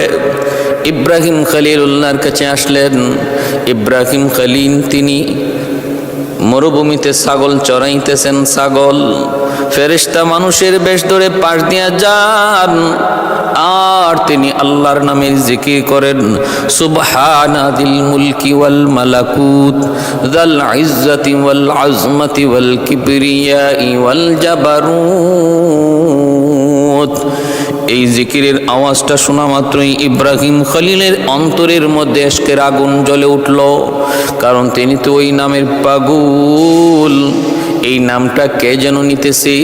ইব্রাহিম খলিলুল্লাহর কাছে আসলেন। ইব্রাহিম খলিল তিনি মরুভূমিতে ছাগল চড়াইতেছেন। ছাগল ফেরেশতা মানুষের বেশ ধরে পাশ দিয়া যান, আর তিনি আল্লাহর নামের জিকির করেন। সুবহানা যিল মুলকি ওয়াল মালাকুত যাল ইজ্জতি ওয়াল আজমতি ওয়াল কিবরিয়াই ওয়াল জাবারুত। এই জিকিরের আওয়াজটা শোনা মাত্রই ইব্রাহিম খলিলের অন্তরের মধ্যে ইশকের আগুন জ্বলে উঠল, কারণ তিনি তো ওই নামের পাগল। এই নামটা কে যেন নিতেছে,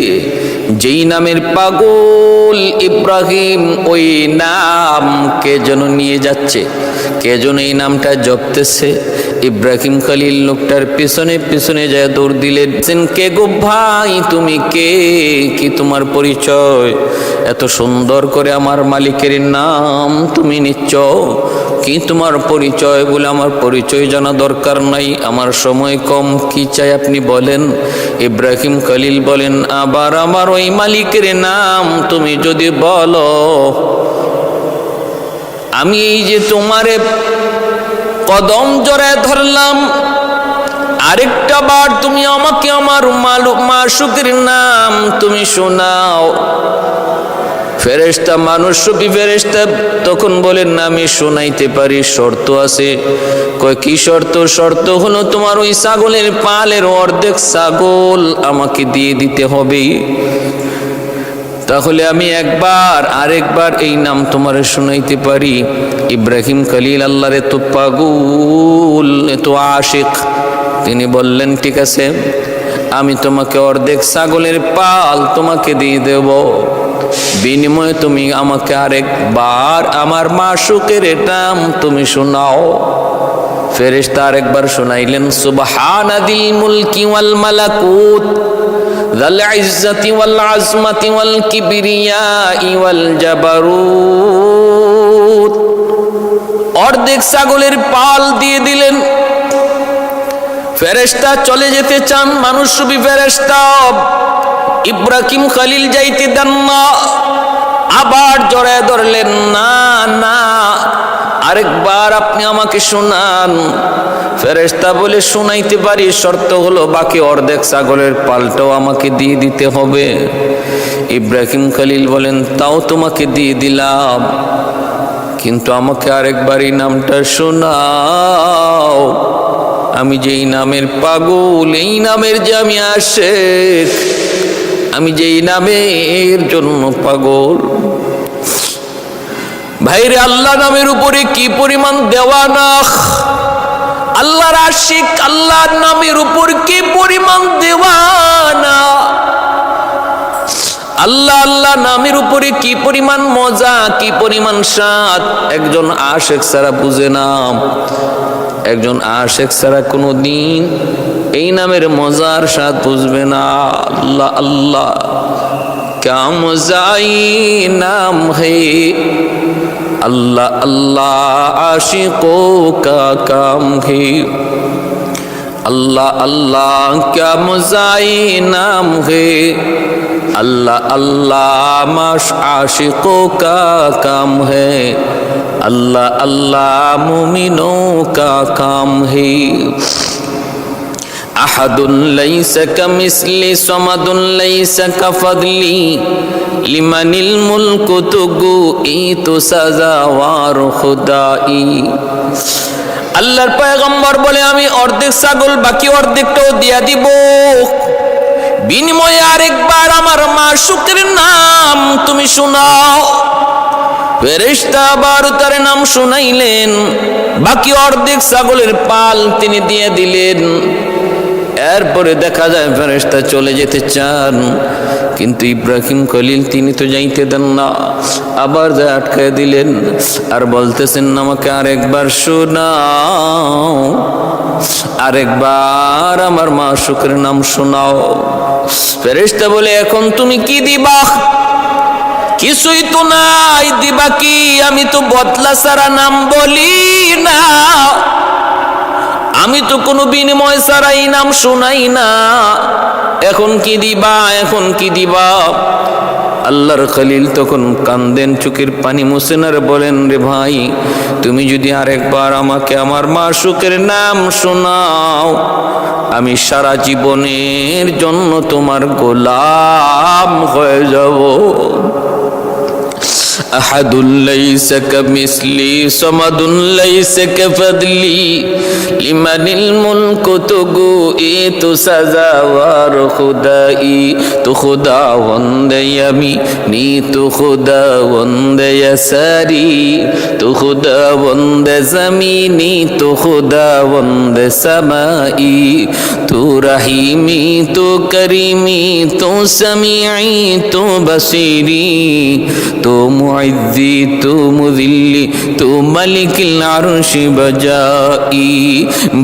যেই নামের পাগল ইব্রাহিম, ওই নাম কে যেন নিয়ে যাচ্ছে, কে যেন এই নামটা জপতেছে। ইব্রাহিম খলিল লোকটার পিছনে পিছনে যায় দৌড় দিলেন। কে গো ভাই, তুমি কে? কি তোমার পরিচয়? এত সুন্দর করে আমার মালিকের নাম তুমি নিচ্ছ, কি তোমার পরিচয়? বলে, আমার পরিচয় জানা দরকার নাই, আমার সময় কম, কি চাই আপনি বলেন। ইব্রাহিম খলিল বলেন, আবার আমার ওই মালিকের নাম তুমি যদি বলো, আমি এই যে তোমারে কদম জড়ায় ধরলাম, আরেকটা বার তুমি আমাকে আমার মাশুকের নাম তুমি শোনাও। ফেরেশতা মানুষরূপী ফেরেশতা তখন বলেন, না আমি শোনাইতে পারি, শর্ত আছে। কয়, কি শর্ত? শর্ত হলো তোমার ওই ছাগলের পালের অর্ধেক ছাগল আমাকে দিয়ে দিতে হবে, তাহলে আমি একবার আরেকবার এই নাম তোমারে শোনাইতে পারি। ইব্রাহিম খলিল আল্লাহর এত পাগল, এত আশিক, তিনি বললেন, ঠিক আছে, আমি তোমাকে অর্ধেক ছাগলের পাল তোমাকে দিয়ে দেব, বিনিময়ে তুমি আমাকে আরেকবার আমার মাশুকের নাম তুমি শোনাও। ফেরেশতা আরেকবার শোনাইলেন, সুবহানা যিল মুলকি ওয়াল মালাকুত যাল ইজ্জতি ওয়াল আজমতি ওয়াল কিবরিয়াই ওয়াল জাবারুত। অর্ধেক ছাগলের পাল দিয়ে দিলেন। ফেরেশতা চলে যেতে চান, মানুষরূপী ফেরেশতা ইব্রাহিম খলিল যাইতে দেন না, আবার জড়ায় ধরলেন, না না, আরেকবার আপনি আমাকে শোনান। ফেরেশতা বলে, শোনাইতে পারি, শর্ত হলো বাকি অর্ধেক ছাগলের পালটাও আমাকে দিয়ে দিতে হবে। ইব্রাহিম খলিল বলেন, তাও তোমাকে দিয়ে দিলাম, কিন্তু আমাকে আরেকবার এই নামটা শোনাও। আমি যেই নামের পাগল, এই নামের যে আমি আশিক, আমি যেই নামের জন্য পাগল। ভাইরে, আল্লাহ নামের উপরে কি পরিমাণ দেওয়ানা, আল্লাহর আশিক আল্লাহর নামের উপর কি পরিমাণ দেওয়ানা, আল্লাহ আল্লাহ নামের উপরে কি পরিমাণ মজা, কি পরিমাণ স্বাদ একজন আশিক ছাড়া বুঝে না। একজন আশিক ছাড়া কোনো দিন এই নামের মজার স্বাদ বুঝবে না। আল্লাহ আল্লাহ ক্যা মজাই নাম হে, अल्लाह अल्लाह आशिकों का काम है। अल्लाह अल्लाह क्या मज़ाई नाम है। अल्लाह अल्लाह आशिकों का काम है। अल्लाह अल्लाह मुमिनों का काम है। अहदुन लैसा कमिस्ली समदुन लैसा कफदली लिमनिल मुल्कु तुगु ईतु सजावार खुदाई। আল্লাহর পয়গম্বর বলে, আমি অর্ধেক ছাগল বাকি অর্ধেকটাও দিয়া দিব, বিনিময়ে আরেকবার আমার মাশউকের নাম তুমি শোনাও। ফেরেশতা আবার তার নাম শুনাইলেন, বাকি অর্ধেক ছাগলের পাল তিনি দিয়ে দিলেন। এরপরে দেখা যায় ফেরেশতা চলে যেতে চান, কিন্তু ইব্রাহিম খলিল তিনি তো যাইতে দেন না, আবার যা আটকায় দিলেন আর বলতেছেন আমাকে আরেকবার শোনাও, আরেকবার আমার মাশূকের নাম শোনাও। ফেরেশতা বলে এখন তুমি কি দিবা? কিছুই তো নাই, দিবা কি? আমি তো বদলা ছাড়া নাম বলি না, আমি তো কোনো বিনিময় ছাড়াই নাম শোনাই না, এখন কি দিবা? এখন কি দিবা? আল্লাহর খলিল তখন কান্দেন, চোখের পানি মুছেন আর বলেন রে ভাই, তুমি যদি আরেকবার আমাকে আমার মাশূকের নাম শোনাও, আমি সারা জীবনের জন্য তোমার গোলাম হয়ে যাব। আহাদুল লাইসা কামিসলি সামাদুন লাইসা কাফাদলি লিমানিল মুলকু তুগু এ তো সাজাওয়ার খুদাই তো খুদা ওয়ান্দে ইয়ামিনি তো খুদা ওয়ান্দে ইয়াসারি তো খুদা ওয়ান্দে জামিনি তো খুদা ওয়ান্দে সামাই তো রহিমি তো করিমি তো সামিঈ তো বসিরি তো মুইজ্জি তু মুযিল্লি তু মালিকিল আরশি বাজাই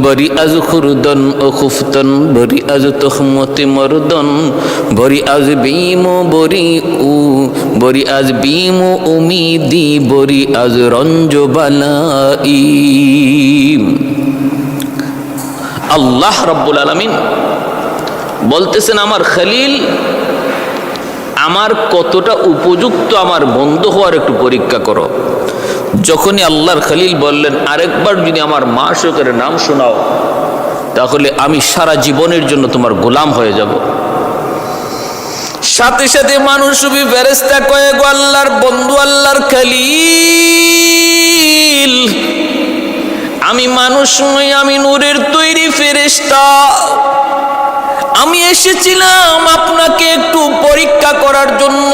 বরি আজ খুরদন ও খুফতন বরি আজ তহমতি মরদন বরি আজ বিমো বরি আজ বিমো উমিদি বরি আজ রঞ্জ বালাই। আল্লাহ রাব্বুল আলামিন বলতেছেন আমার খলিল আমার কতটা উপযুক্ত আমার বন্ধু হওয়ার একটু পরীক্ষা করো। যখনই আল্লাহর খলিল বললেন আরেকবার যদি আমার মাশূকের নাম শোনাও, তাহলে আমি সারা জীবনের জন্য তোমার গোলাম হয়ে যাব। সাথে সাথে মানুষ ফেরেশতা কয়ে গো আল্লাহর বন্ধু, আল্লাহর খলিল, আমি মানুষ নই, আমি নূরের তৈরি ফেরেশতা, আমি এসেছিলাম আপনাকে একটু পরীক্ষা করার জন্য।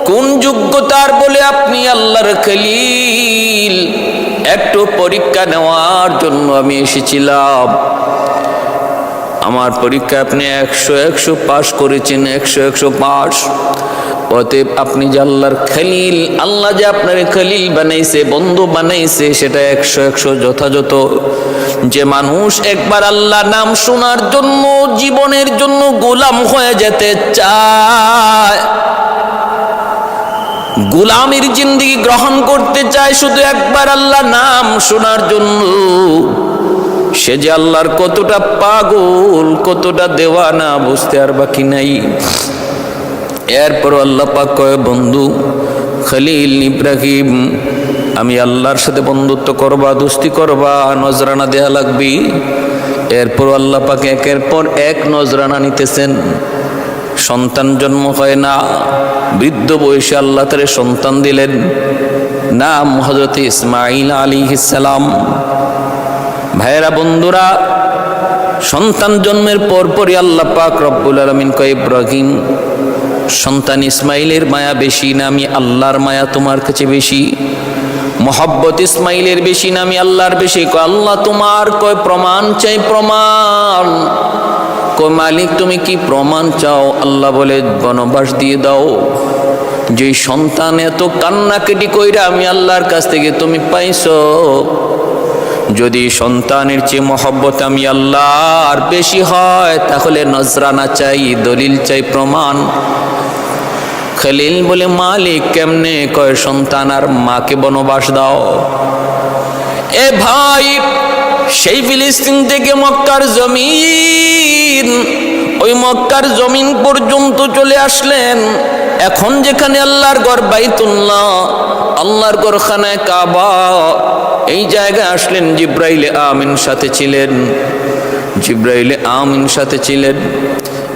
কোন যোগ্যতার বলে আপনি আল্লাহর খলিল? একটু পরীক্ষা নেওয়ার জন্য আমি এসেছিলাম। আমার পরীক্ষা আপনি 100 পাস করেছেন, 100 পাস। অতএব আপনি যে আল্লাহর খলিল, আল্লাহ যে আপনার খলিল বানাইছে, বন্ধু বানাইছে, সেটা 100 যথাযথ। যে মানুষ একবার আল্লাহ নাম শোনার জন্য জীবনের জন্য গোলাম হয়ে যেতে চায়, গোলামির জিন্দেগি গ্রহণ করতে চায় শুধু একবার আল্লাহ নাম শোনার জন্য, সে যে আল্লাহর কতটা পাগল, কতটা দেওয়ানা, বুঝতে আর বাকি নাই। এরপর আল্লাহ পাক কয় বন্ধু খলিল ইব্রাহিম, আমি আল্লাহর সাথে বন্ধুত্ব করবা, দোস্তি করবা, নজরানা দেয়া লাগবে। এরপর আল্লাহ পাক একের পর এক নজরানা নিতেছেন। সন্তান জন্ম হয় না, বৃদ্ধ বয়সে আল্লাহ তারে সন্তান দিলেন, নাম হযরত ইসমাঈল আলাইহিস সালাম। ভাইরা বন্ধুরা, সন্তান জন্মের পরপরই আল্লাহ পাক রব্বুল আলামিন কয় ইব্রাহিম, সন্তান ইসমাইলের মায়া বেশি না আমি আল্লাহর মায়া তোমার কাছে বেশি? মোহাব্বত ইসমাইলের বেশি না আমি আল্লাহর বেশি? কয় আল্লাহ তোমার, কয় প্রমাণ চাই, প্রমাণ। কয় মালিক তুমি কি প্রমাণ চাও? আল্লাহ বলে বনবাস দিয়ে দাও। যে সন্তান এত কান্নাকাটি কইরা আমি আল্লাহর কাছ থেকে তুমি পাইছো, যদি সন্তানের চেয়ে মহব্বত আমি আল্লাহর বেশি হয়, তাহলে নজরানা চাই, দলিল চাই, প্রমাণ। খলিল বলে মালিক কেমনে? কয় সন্তান আর মাকে বনবাস দাও। এ ভাই, সেই ফিলিস্তিন থেকে মক্কার জমিন, ওই মক্কার জমিন পর্যন্ত চলে আসলেন। এখন যেখানে আল্লাহর ঘর বাইতুল্লাহ, আল্লাহর ঘর খানায় কাবা, এই জায়গায় আসলেন। জিব্রাইল আমিন সাথে ছিলেন, জিব্রাইল আমিন সাথে ছিলেন।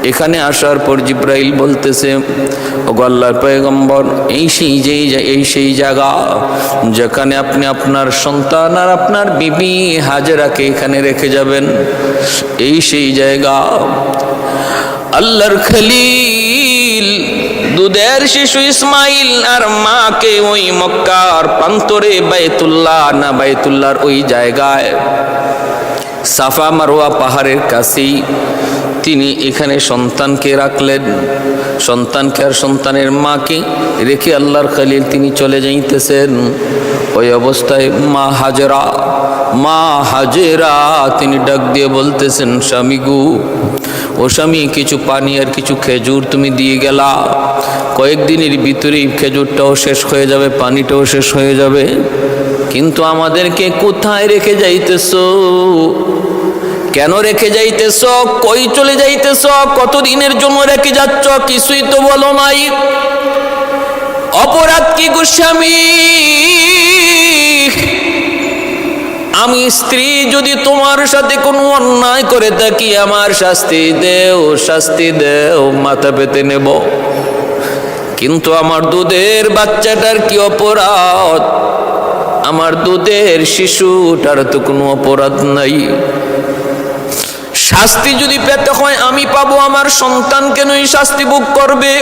এখানে আসার পর জিব্রাইল বলতেছে, ওগো আল্লাহর পয়গম্বর, এই সেই জায়গা যেখানে আপনি আপনার সন্তান আর আপনার বিবি হাজেরাকে এখানে রেখে যাবেন, এই সেই জায়গা। আল্লাহর খলিল দুধের শিশু ইসমাইল আর মাকে ওই মক্কার প্রান্তরে বাইতুল্লাহ না বাইতুল্লাহর ওই জায়গায় সাফা মারওয়া পাহাড়ের কাছেই তিনি এখানে সন্তানকে রাখলেন। সন্তানকে আর সন্তানের মাকে রেখে আল্লাহর খলিল তিনি চলে যাইতেছেন। ওই অবস্থায় মা হাজেরা তিনি ডাক দিয়ে বলতেছেন, স্বামী গু, ও স্বামী, কিছু পানি আর কিছু খেজুর তুমি দিয়ে গেলা, কয়েকদিনের ভিতরেই খেজুরটাও শেষ হয়ে যাবে, পানিটাও শেষ হয়ে যাবে, কিন্তু আমাদেরকে কোথায় রেখে যাইতেছ? কেন রেখে যাইতেছ? কই চলে যাইতেছ? কতদিনের জন্য রেখে যাচ্ছ? কিছুই তো বলো নাই। অপরাধ কি গো স্বামী? আমি স্ত্রী যদি তোমার সাথে কোনো অন্যায় করে থাকি, আমার শাস্তি দেও, শাস্তি দেও, মাথা পেতে নেব। কিন্তু আমার দুধের বাচ্চাটার কি অপরাধ? আমার দুধের শিশুটার তো কোনো অপরাধ নাই। শাস্তি যদি পেতে হয় আমি পাবো, আমার সন্তান কেনই শাস্তি ভোগ করবে?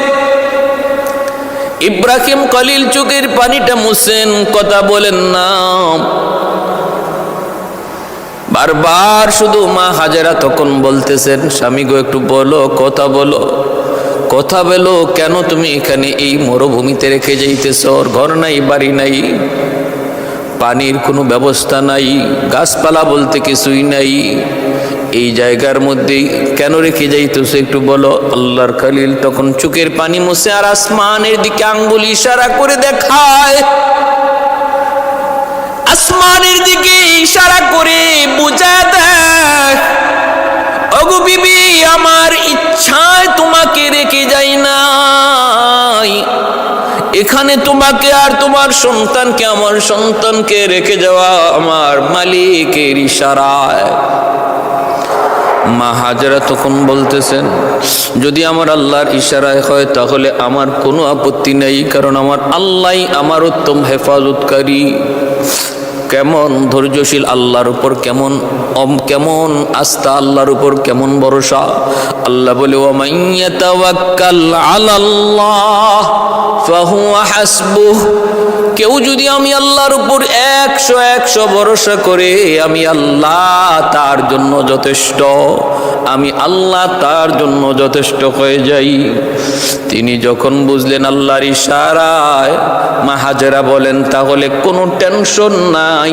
ইব্রাহিম খলিল চোখের পানিটা মুছেন, কথা বলেন না। বারবার শুধু মা হাজেরা তখন বলতেছেন, স্বামী গো একটু বলো, কথা বলো, কথা বলো, কেন তুমি এখানে এই মরুভূমিতে রেখে যাইতেছ? ওর ঘর নাই, বাড়ি নাই, পানির কোনো ব্যবস্থা নাই, গাছপালা বলতে কিছুই নাই, এই জায়গার মধ্যেই কেন রেখে যাইতেছ একটু বলো। আল্লাহর খলিল তখন চোখের পানি মুছে আর আসমানের দিকে আঙ্গুল ইশারা করে দেখায়, আসমানের দিকে ইশারা করে বুঝা দেয়, ওগো বিবি, আমার ইচ্ছায় তোমাকে রেখে যাই নাই, এখানে তোমাকে আর তোমার সন্তানকে, আমার সন্তানকে রেখে যাওয়া আমার মালিকের ইশারায়। মা হাজেরা তখন বলতেছেন, যদি আমার আল্লাহর ইশারায় হয় তাহলে আমার কোনো আপত্তি নেই, কারণ আমার আল্লাহই আমার উত্তম হেফাজতকারী। কেমন ধৈর্যশীল আল্লাহর উপর, কেমন আস্থা আল্লাহর উপর, কেমন ভরসা। আল্লাহ বলে, ওয়া মান ইয়াতাওয়াক্কাল আলাল্লাহ ফাহুয়া হাসবুহ, কেউ যদি আমি আল্লাহর উপর 100 ভরসা করে, আমি আল্লাহ তার জন্য যথেষ্ট, আমি আল্লাহ তার জন্য যথেষ্ট হয়ে যাই। তিনি যখন বুঝলেন আল্লাহর ইশারায়, মা হাজেরা বলেন, তাহলে কোনো টেনশন নাই,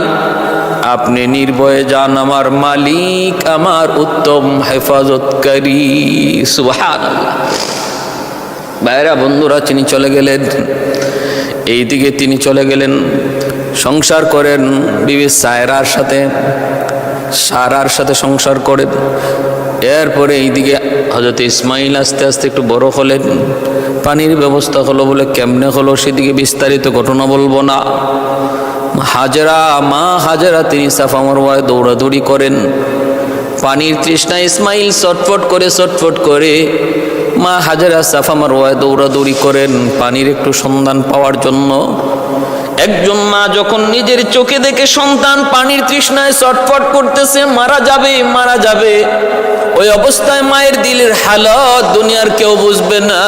আপনি নির্ভয়ে যান, আমার মালিক আমার উত্তম হেফাজতকারী। সুবহানাল্লাহ। ভাইরা বন্ধুরা, তিনি চলে গেলেন, এইদিকে তিনি চলে গেলেন, সংসার করেন বিবি সায়রার সাথে সংসার করেন। এরপরে এইদিকে হযরত ইসমাইল আস্তে আস্তে একটু বড় হলেন, পানির ব্যবস্থা হলো বলে কেমনে হলো সেদিকে বিস্তারিত ঘটনা বলবো না। মা হাজেরা তিনি সাফা মারওয়ায় দৌড়াদৌড়ি করেন, পানির তৃষ্ণা ইসমাইল ছটফট করে মা হাজেরা সাফা মারওয়ায় দৌড়াদৌড়ি করেন পানির একটু সন্ধান পাওয়ার জন্য। একজন মা যখন নিজের চোখে দেখে সন্তান পানির তৃষ্ণায় ছটফট করতেছে, মারা যাবে, ওই অবস্থায় মায়ের দিলের হালত দুনিয়ার কেউ বুঝবে না,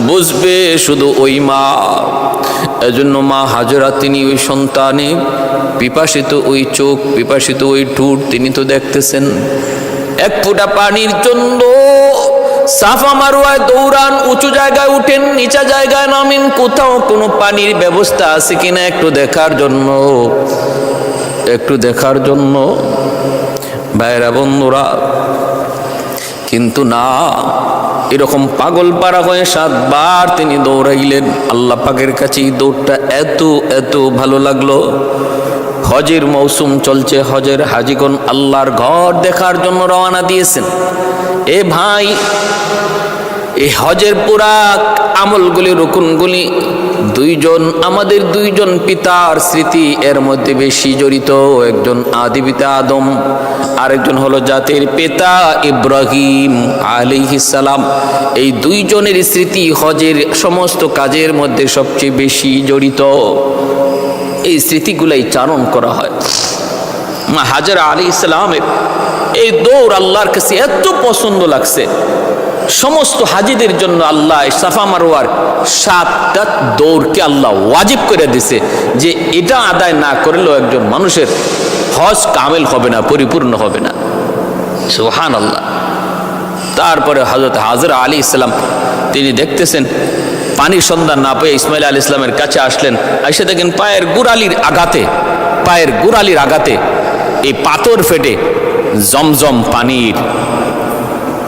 বুঝবে শুধু ওই মা। এজন্য মা হাজেরা তিনি ওই সন্তানে পিপাসিত ওই চোখ, পিপাসিত ওই ঠোঁট তিনি তো দেখতেছেন। এক ফোঁটা পানির জন্য সাফা মারওয়ায় দৌড়ান, উঁচু জায়গায় উঠেন, নিচা জায়গায় নামেন, কোথাও কোনো পানির ব্যবস্থা আছে কিনা একটু দেখার জন্য ভাইরা বন্ধুরা। কিন্তু না, এরকম পাগল পাড়া হয়ে 7 বার তিনি দৌড়াইলেন। আল্লাহ পাকের কাছে এই দৌড়টা এত ভালো লাগলো। হজের মৌসুম চলছে, হজের হাজিগণ আল্লাহর ঘর দেখার জন্য রওনা দিয়েছেন। এ ভাই, এই হজের পুরা আমলগুলি, রুকুনগুলি আমাদের দুইজন পিতার স্মৃতি এর মধ্যে বেশি জড়িত। একজন আদি পিতা আদম, আরেকজন হলো জাতির পিতা ইব্রাহিম আলাইহিস সালাম। এই দুইজনের স্মৃতি হজের সমস্ত কাজের মধ্যে সবচেয়ে বেশি জড়িত। এই স্মৃতিগুলাই চারণ করা হয়। মা হাজেরা আলাইহিস সালামের এই দৌড় আল্লাহর কাছে এত পছন্দ লাগছে, সমস্ত হাজিদের জন্য আল্লাহ সাফা মারওয়ার 7টা দৌড়কে আল্লাহ ওয়াজিব করে দিছে, যে এটা আদায় না করলেও একজন মানুষের হজ কামেল হবে না, পরিপূর্ণ হবে না। সুবহানাল্লাহ। তারপরে হযরত হাজরা আলাইহিস সালাম তিনি দেখতেছেন পানির সন্ধান না পেয়ে ইসমাইল আলাইহিস সালামের কাছে আসলেন। এসে দেখেন পায়ের গোড়ালির আঘাতে এই পাথর ফেটে জমজম পানির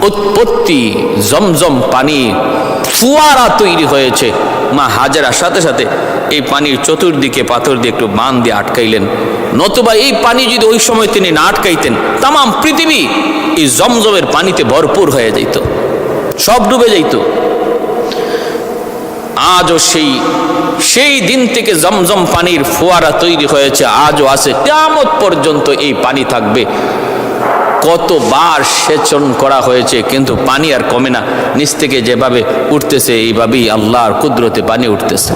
উৎপত্তি, জমজম পানি ফুয়ারা তৈরি হয়েছে। মা হাজেরার সাথে সাথে এই পানির চতুর্দিকে পাথর দিয়ে একটু বাঁধ দিয়ে আটকাইলেন, নতুবা এই পানি যদি ওই সময় তিনি না আটকাইতেন তাম পৃথিবী এই জমজমের পানিতে ভরপুর হয়ে যাইত, সব ডুবে যাইত। আজও সেই দিন থেকে জমজম পানির ফোয়ারা তৈরি হয়েছে, আজও আছে, কিয়ামত পর্যন্ত এই পানি থাকবে। কতবার সেচন করা হয়েছে কিন্তু পানি আর কমে না, নিচ থেকে যেভাবে উঠতেছে এইভাবেই আল্লাহর কুদরতে পানি উঠতেছে।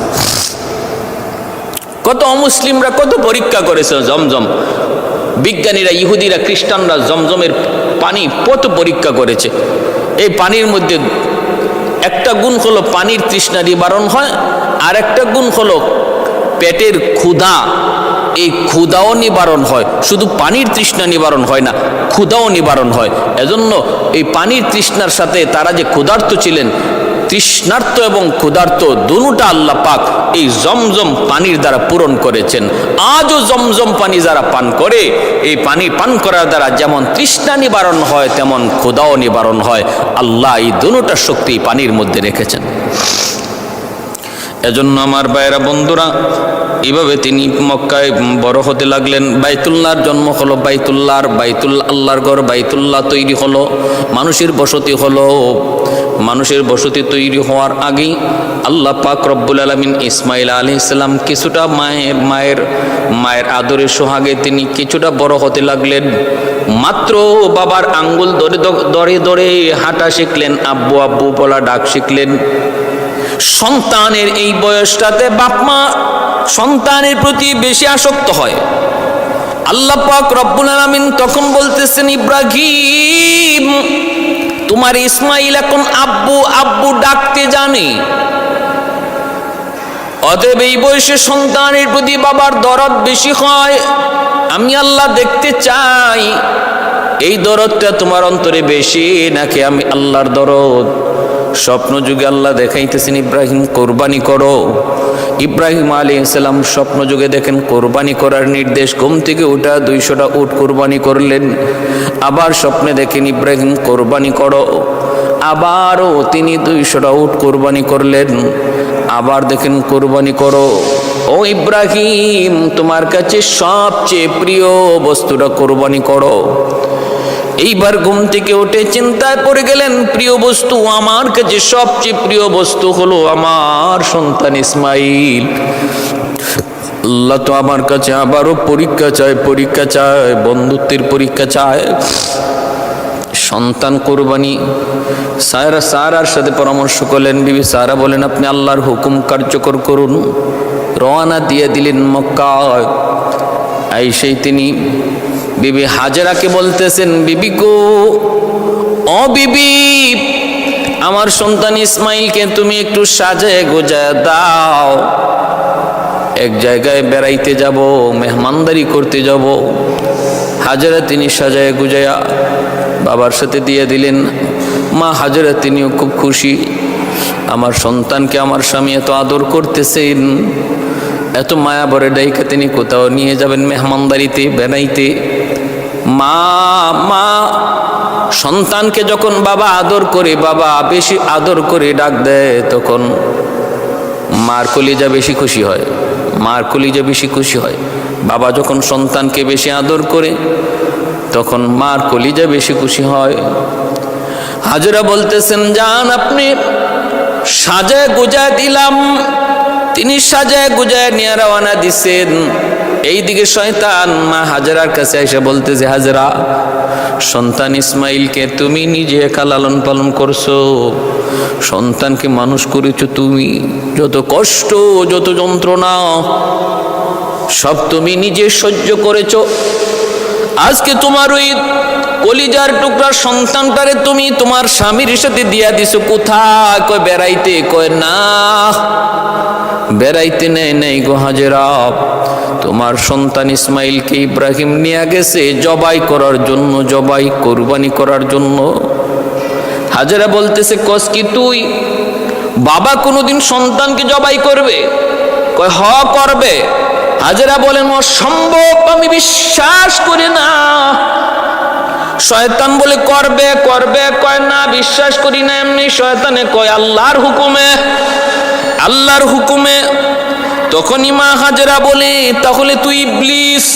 কত অমুসলিমরা কত পরীক্ষা করেছে জমজম, বিজ্ঞানীরা, ইহুদিরা, খ্রিস্টানরা জমজমের পানি কত পরীক্ষা করেছে। এই পানির মধ্যে একটা গুণ হলো পানির তৃষ্ণা নিবারণ হয়, আর একটা গুণ হলো পেটের ক্ষুধা, এই ক্ষুধাও নিবারণ হয়। শুধু পানির তৃষ্ণা নিবারণ হয় না, ক্ষুধাও নিবারণ হয়। এজন্য এই পানির তৃষ্ণার সাথে তারা যে ক্ষুধার্ত ছিলেন, তৃষ্ণার্ত এবং ক্ষুধার্ত দুটোটা আল্লাহ পাক এই জমজম পানির দ্বারা পূরণ করেছেন। আজও জমজম পানি যারা পান করে, এই পানি পান করার দ্বারা যেমন তৃষ্ণা নিবারণ হয় তেমন ক্ষুধাও নিবারণ হয়। আল্লাহ এই দুটোটা শক্তি পানির মধ্যে রেখেছেন। এজন্য আমার ভাইয়েরা, বন্ধুরা, এইভাবে তিনি মক্কায় বড় হতে লাগলেন। বাইতুল্লাহর জন্ম হলো, আল্লাহর ঘর বাইতুল্লাহ তৈরি হলো, মানুষের বসতি হলো। মানুষের বসতি তৈরি হওয়ার আগেই আল্লাহ পাক রব্বুল আলামিন ইসমাইল আলাইহিস সালাম কিছুটা মায়ের আদরের সোহাগে তিনি কিছুটা বড় হতে লাগলেন। মাত্র বাবার আঙ্গুল ধরে ধরে হাঁটা শিখলেন, আব্বু আব্বু বলা ডাক শিখলেন। সন্তানের এই বয়সটাতে বাপ মা সন্তানের প্রতি বেশি আসক্ত হয়। আল্লাহ পাক রব্বুল আলামিন তখন বলতেছেন, ইব্রাহিম, তোমার ইসমাইল এখন আব্বু আব্বু ডাকতে জানে। অতএব এই বয়সে সন্তানের প্রতি বাবার দরদ বেশি হয়। আমি আল্লাহ দেখতে চাই এই দরদটা তোমার অন্তরে বেশি নাকি আমি আল্লাহর দরদ। স্বপ্ন যুগে আল্লাহ দেখাইতেছেন, ইব্রাহিম কোরবানি করো। ইব্রাহিম আলাইহিস সালাম স্বপ্ন যুগে দেখেন কোরবানি করার নির্দেশ, ঘুম থেকে উঠা 200টা উট কোরবানি করলেন। আবার স্বপ্নে দেখেন ইব্রাহিম কোরবানি করো, আবারও তিনি 200টা উট কোরবানি করলেন। আবার দেখেন কোরবানি করো। ও ইব্রাহিম, তোমার কাছে সবচেয়ে প্রিয় বস্তুটা কোরবানি করো। এইবার ঘুম থেকে উঠে চিন্তায় পড়ে গেলেন, প্রিয় বস্তু আমার কাছে সবচেয়ে প্রিয় বস্তু হলো আমার সন্তান ইসমাইল। আল্লাহ তো আমার কাছে আবারও পরীক্ষা চায়, বন্ধুত্বের পরীক্ষা চায়। সন্তান কোরবানি। সারার সাথে পরামর্শ করলেন। বিবি সারা বলেন, আপনি আল্লাহর হুকুম কার্যকর করুন। রওনা দিয়ে দিলেন মক্কায়। সেই তিনি বিবি হাজেরাকে বলতেছেন, বিবি গো, ও বিবি, আমার সন্তান ইসমাইলকে তুমি একটু সাজায় গোজায় দাও। এক জায়গায় বেড়াইতে যাব, মেহমানদারি করতে যাব। হাজেরা তিনি সাজায় গুজায়া বাবার সাথে দিয়ে দিলেন। মা হাজেরা তিনিও খুব খুশি, আমার সন্তানকে আমার স্বামী এত আদর করতেছেন, এত মায়া ভরে ডাইকা তিনি কোথাও নিয়ে যাবেন মেহমানদারিতে, বেড়াইতে। মা সন্তানকে যখন বাবা আদর করে, বাবা বেশি আদর করে ডাক দেয়, তখন মার কলিজা বেশি খুশি হয়। বাবা যখন সন্তানকে বেশি আদর করে তখন মার কলিজা বেশি খুশি হয়। হাজেরা বলতেছেন, যান, আপনি সাজায় গুজায় দিলাম। তিনি সাজায় গুজায় নিয়ে রওনা দিছেন। এইদিকে শয়তান মা হাজেরার কাছে এসে বলতেছে, হাজেরা, সন্তান ইসমাইলকে তুমি নিজে একা লালন পালন করছো, সন্তানকে মানুষ করেছো তুমি, যত কষ্ট যত যন্ত্রণা সব তুমি নিজে সহ্য করেছো। আজকে তোমার ওই কলিজার টুকরা সন্তানটারে তুমি তোমার স্বামীর সাথে দিয়া দিছো কোথায়? কয় বেড়াইতে। কয় না, বেড়াইতে নেই গো হাজেরা, তোমার সন্তান ইসমাইলকে ইব্রাহিম নিয়ে গেছে জবাই করার জন্য, জবাই কোরবানি করার জন্য। হাজেরা বলতেছে, কস কি তুই বাবা কোনোদিন সন্তানকে জবাই করবে? কয় হ করবে। হাজেরা বলেন, অসম্ভব, আমি বিশ্বাস করি না। শয়তান বলে করবে করবে, কয় না বিশ্বাস করি না। এমনি শয়তানে কয় আল্লাহর হুকুমে, আল্লাহর হুকুমে। তখনই মা হাজেরা বলে, তাহলে তুই ইবলিস,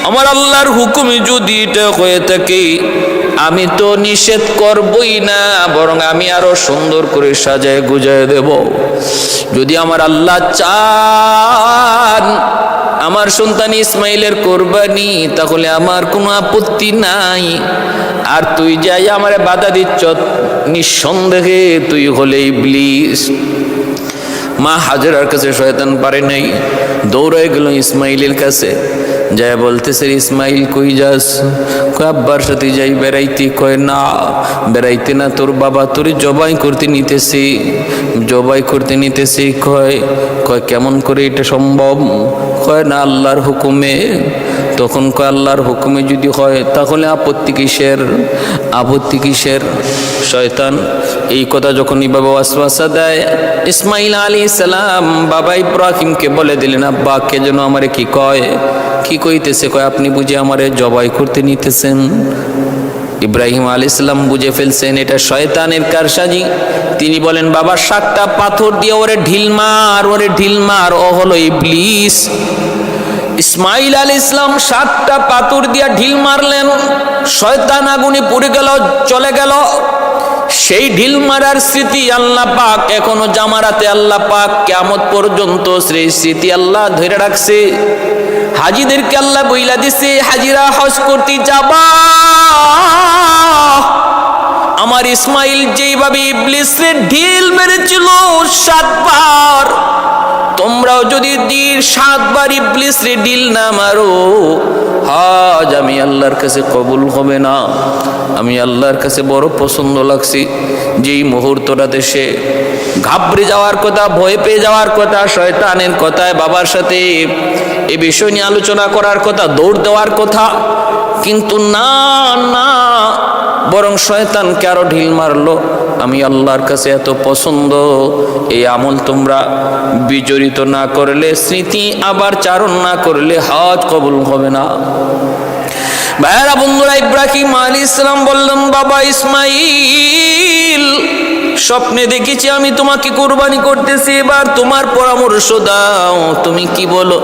আমার আল্লাহর হুকুমে যদি এটা হয়ে থাকে আমি তো নিষেধ করবই না, বরং আমি আরো সুন্দর করে সাজায় গুজায় দেব। যদি আমার আল্লাহ চান আমার সন্তান ইসমাইলের কোরবানি, তাহলে আমার কোনো আপত্তি নাই। আর তুই যাই আমারে বাধা দিচ্ছ, নিঃসন্দেহে তুই হলে ইবলিস। মা হাজেরার কাছে শয়তান পারে নাই, দৌড়ে গেল ইসমাইলের কাছে। যায় বলতেছে, ইসমাইল কই যাস? কয় আব্বার সাথে যাই বেড়াইতে। কয় না বেড়াইতে না, তোর বাবা তোর জবাই করতে নিতেছে, জবাই করতে নিতেছে। কয় কেমন করে এটা সম্ভব? কয় না আল্লাহর হুকুমে। তখন কয় আল্লাহর হুকুমে যদি হয় তাহলে আপত্তি কিসের, আপত্তি কিসের? শয়তান এই কথা যখন বাবা ওয়াসওয়াসা দেয়, ইসমাইল আলাইহিস সালাম বাবা ইব্রাহিমকে বলে দিলেন, আব্বা কে যেন আমারে কি কয়, কি কইতেছে? কয় আপনি বুঝি আমারে জবাই করতে নিতেছেন। ইব্রাহিম আলাইহিস সালাম বুঝে ফেলছেন এটা শয়তানের কারসাজি। তিনি বলেন, বাবা 7টা পাথর দিয়ে ওরে ঢিল মার, ওরে ঢিল মার, ও হলো ইবলিস। ইসমাইল আলাইহিস সালাম 7টা পাথর দিয়ে ঢিল মারলেন, শয়তান আগুনে পুড়ে গেল, চলে গেল। সেই ঢিল মারার স্মৃতি আল্লাহ পাক এখনো জামারাতে আল্লাহ পাক কিয়ামত পর্যন্ত সেই স্মৃতি আল্লাহ ধরে রাখছে। হাজিদেরকে আল্লাহ বইলা দিছে, হাজিরা হজ করতে যাবা, আমার ইসমাইল যেইভাবে ইবলিসের ঢিল মেরেছিল 7 বার, তোমরাও যদি 7 বার ইবলিসের ঢিল না মারো, হজ আমি আল্লাহর কাছে কবুল হবে না। আমি আল্লাহর কাছে বড় পছন্দ লাগছি। যেই মুহূর্তটাতে সে ঘাবড়ে যাওয়ার কথা, ভয় পেয়ে যাওয়ার কথা, শয়তানের কথায় বাবার সাথে এ বিষয় নিয়ে আলোচনা করার কথা, দৌড় দেওয়ার কথা, কিন্তু না না, বরং শয়তানকে আরো ঢিল মারলো। আমি আল্লাহর কাছে এত পছন্দ, এই আমল তোমরা বিজড়িত না করলে, স্মৃতি আবার চারণ না করলে হজ কবুল হবে না। ভাইরা বন্ধুরা, ইব্রাহিম আলাইহিস সালাম বললেন, বাবা ইসমাইল, স্বপ্নে দেখেছি আমি তোমাকে কুরবানি করতেছি, এবার তোমার পরামর্শ দাও, তুমি কি বলো?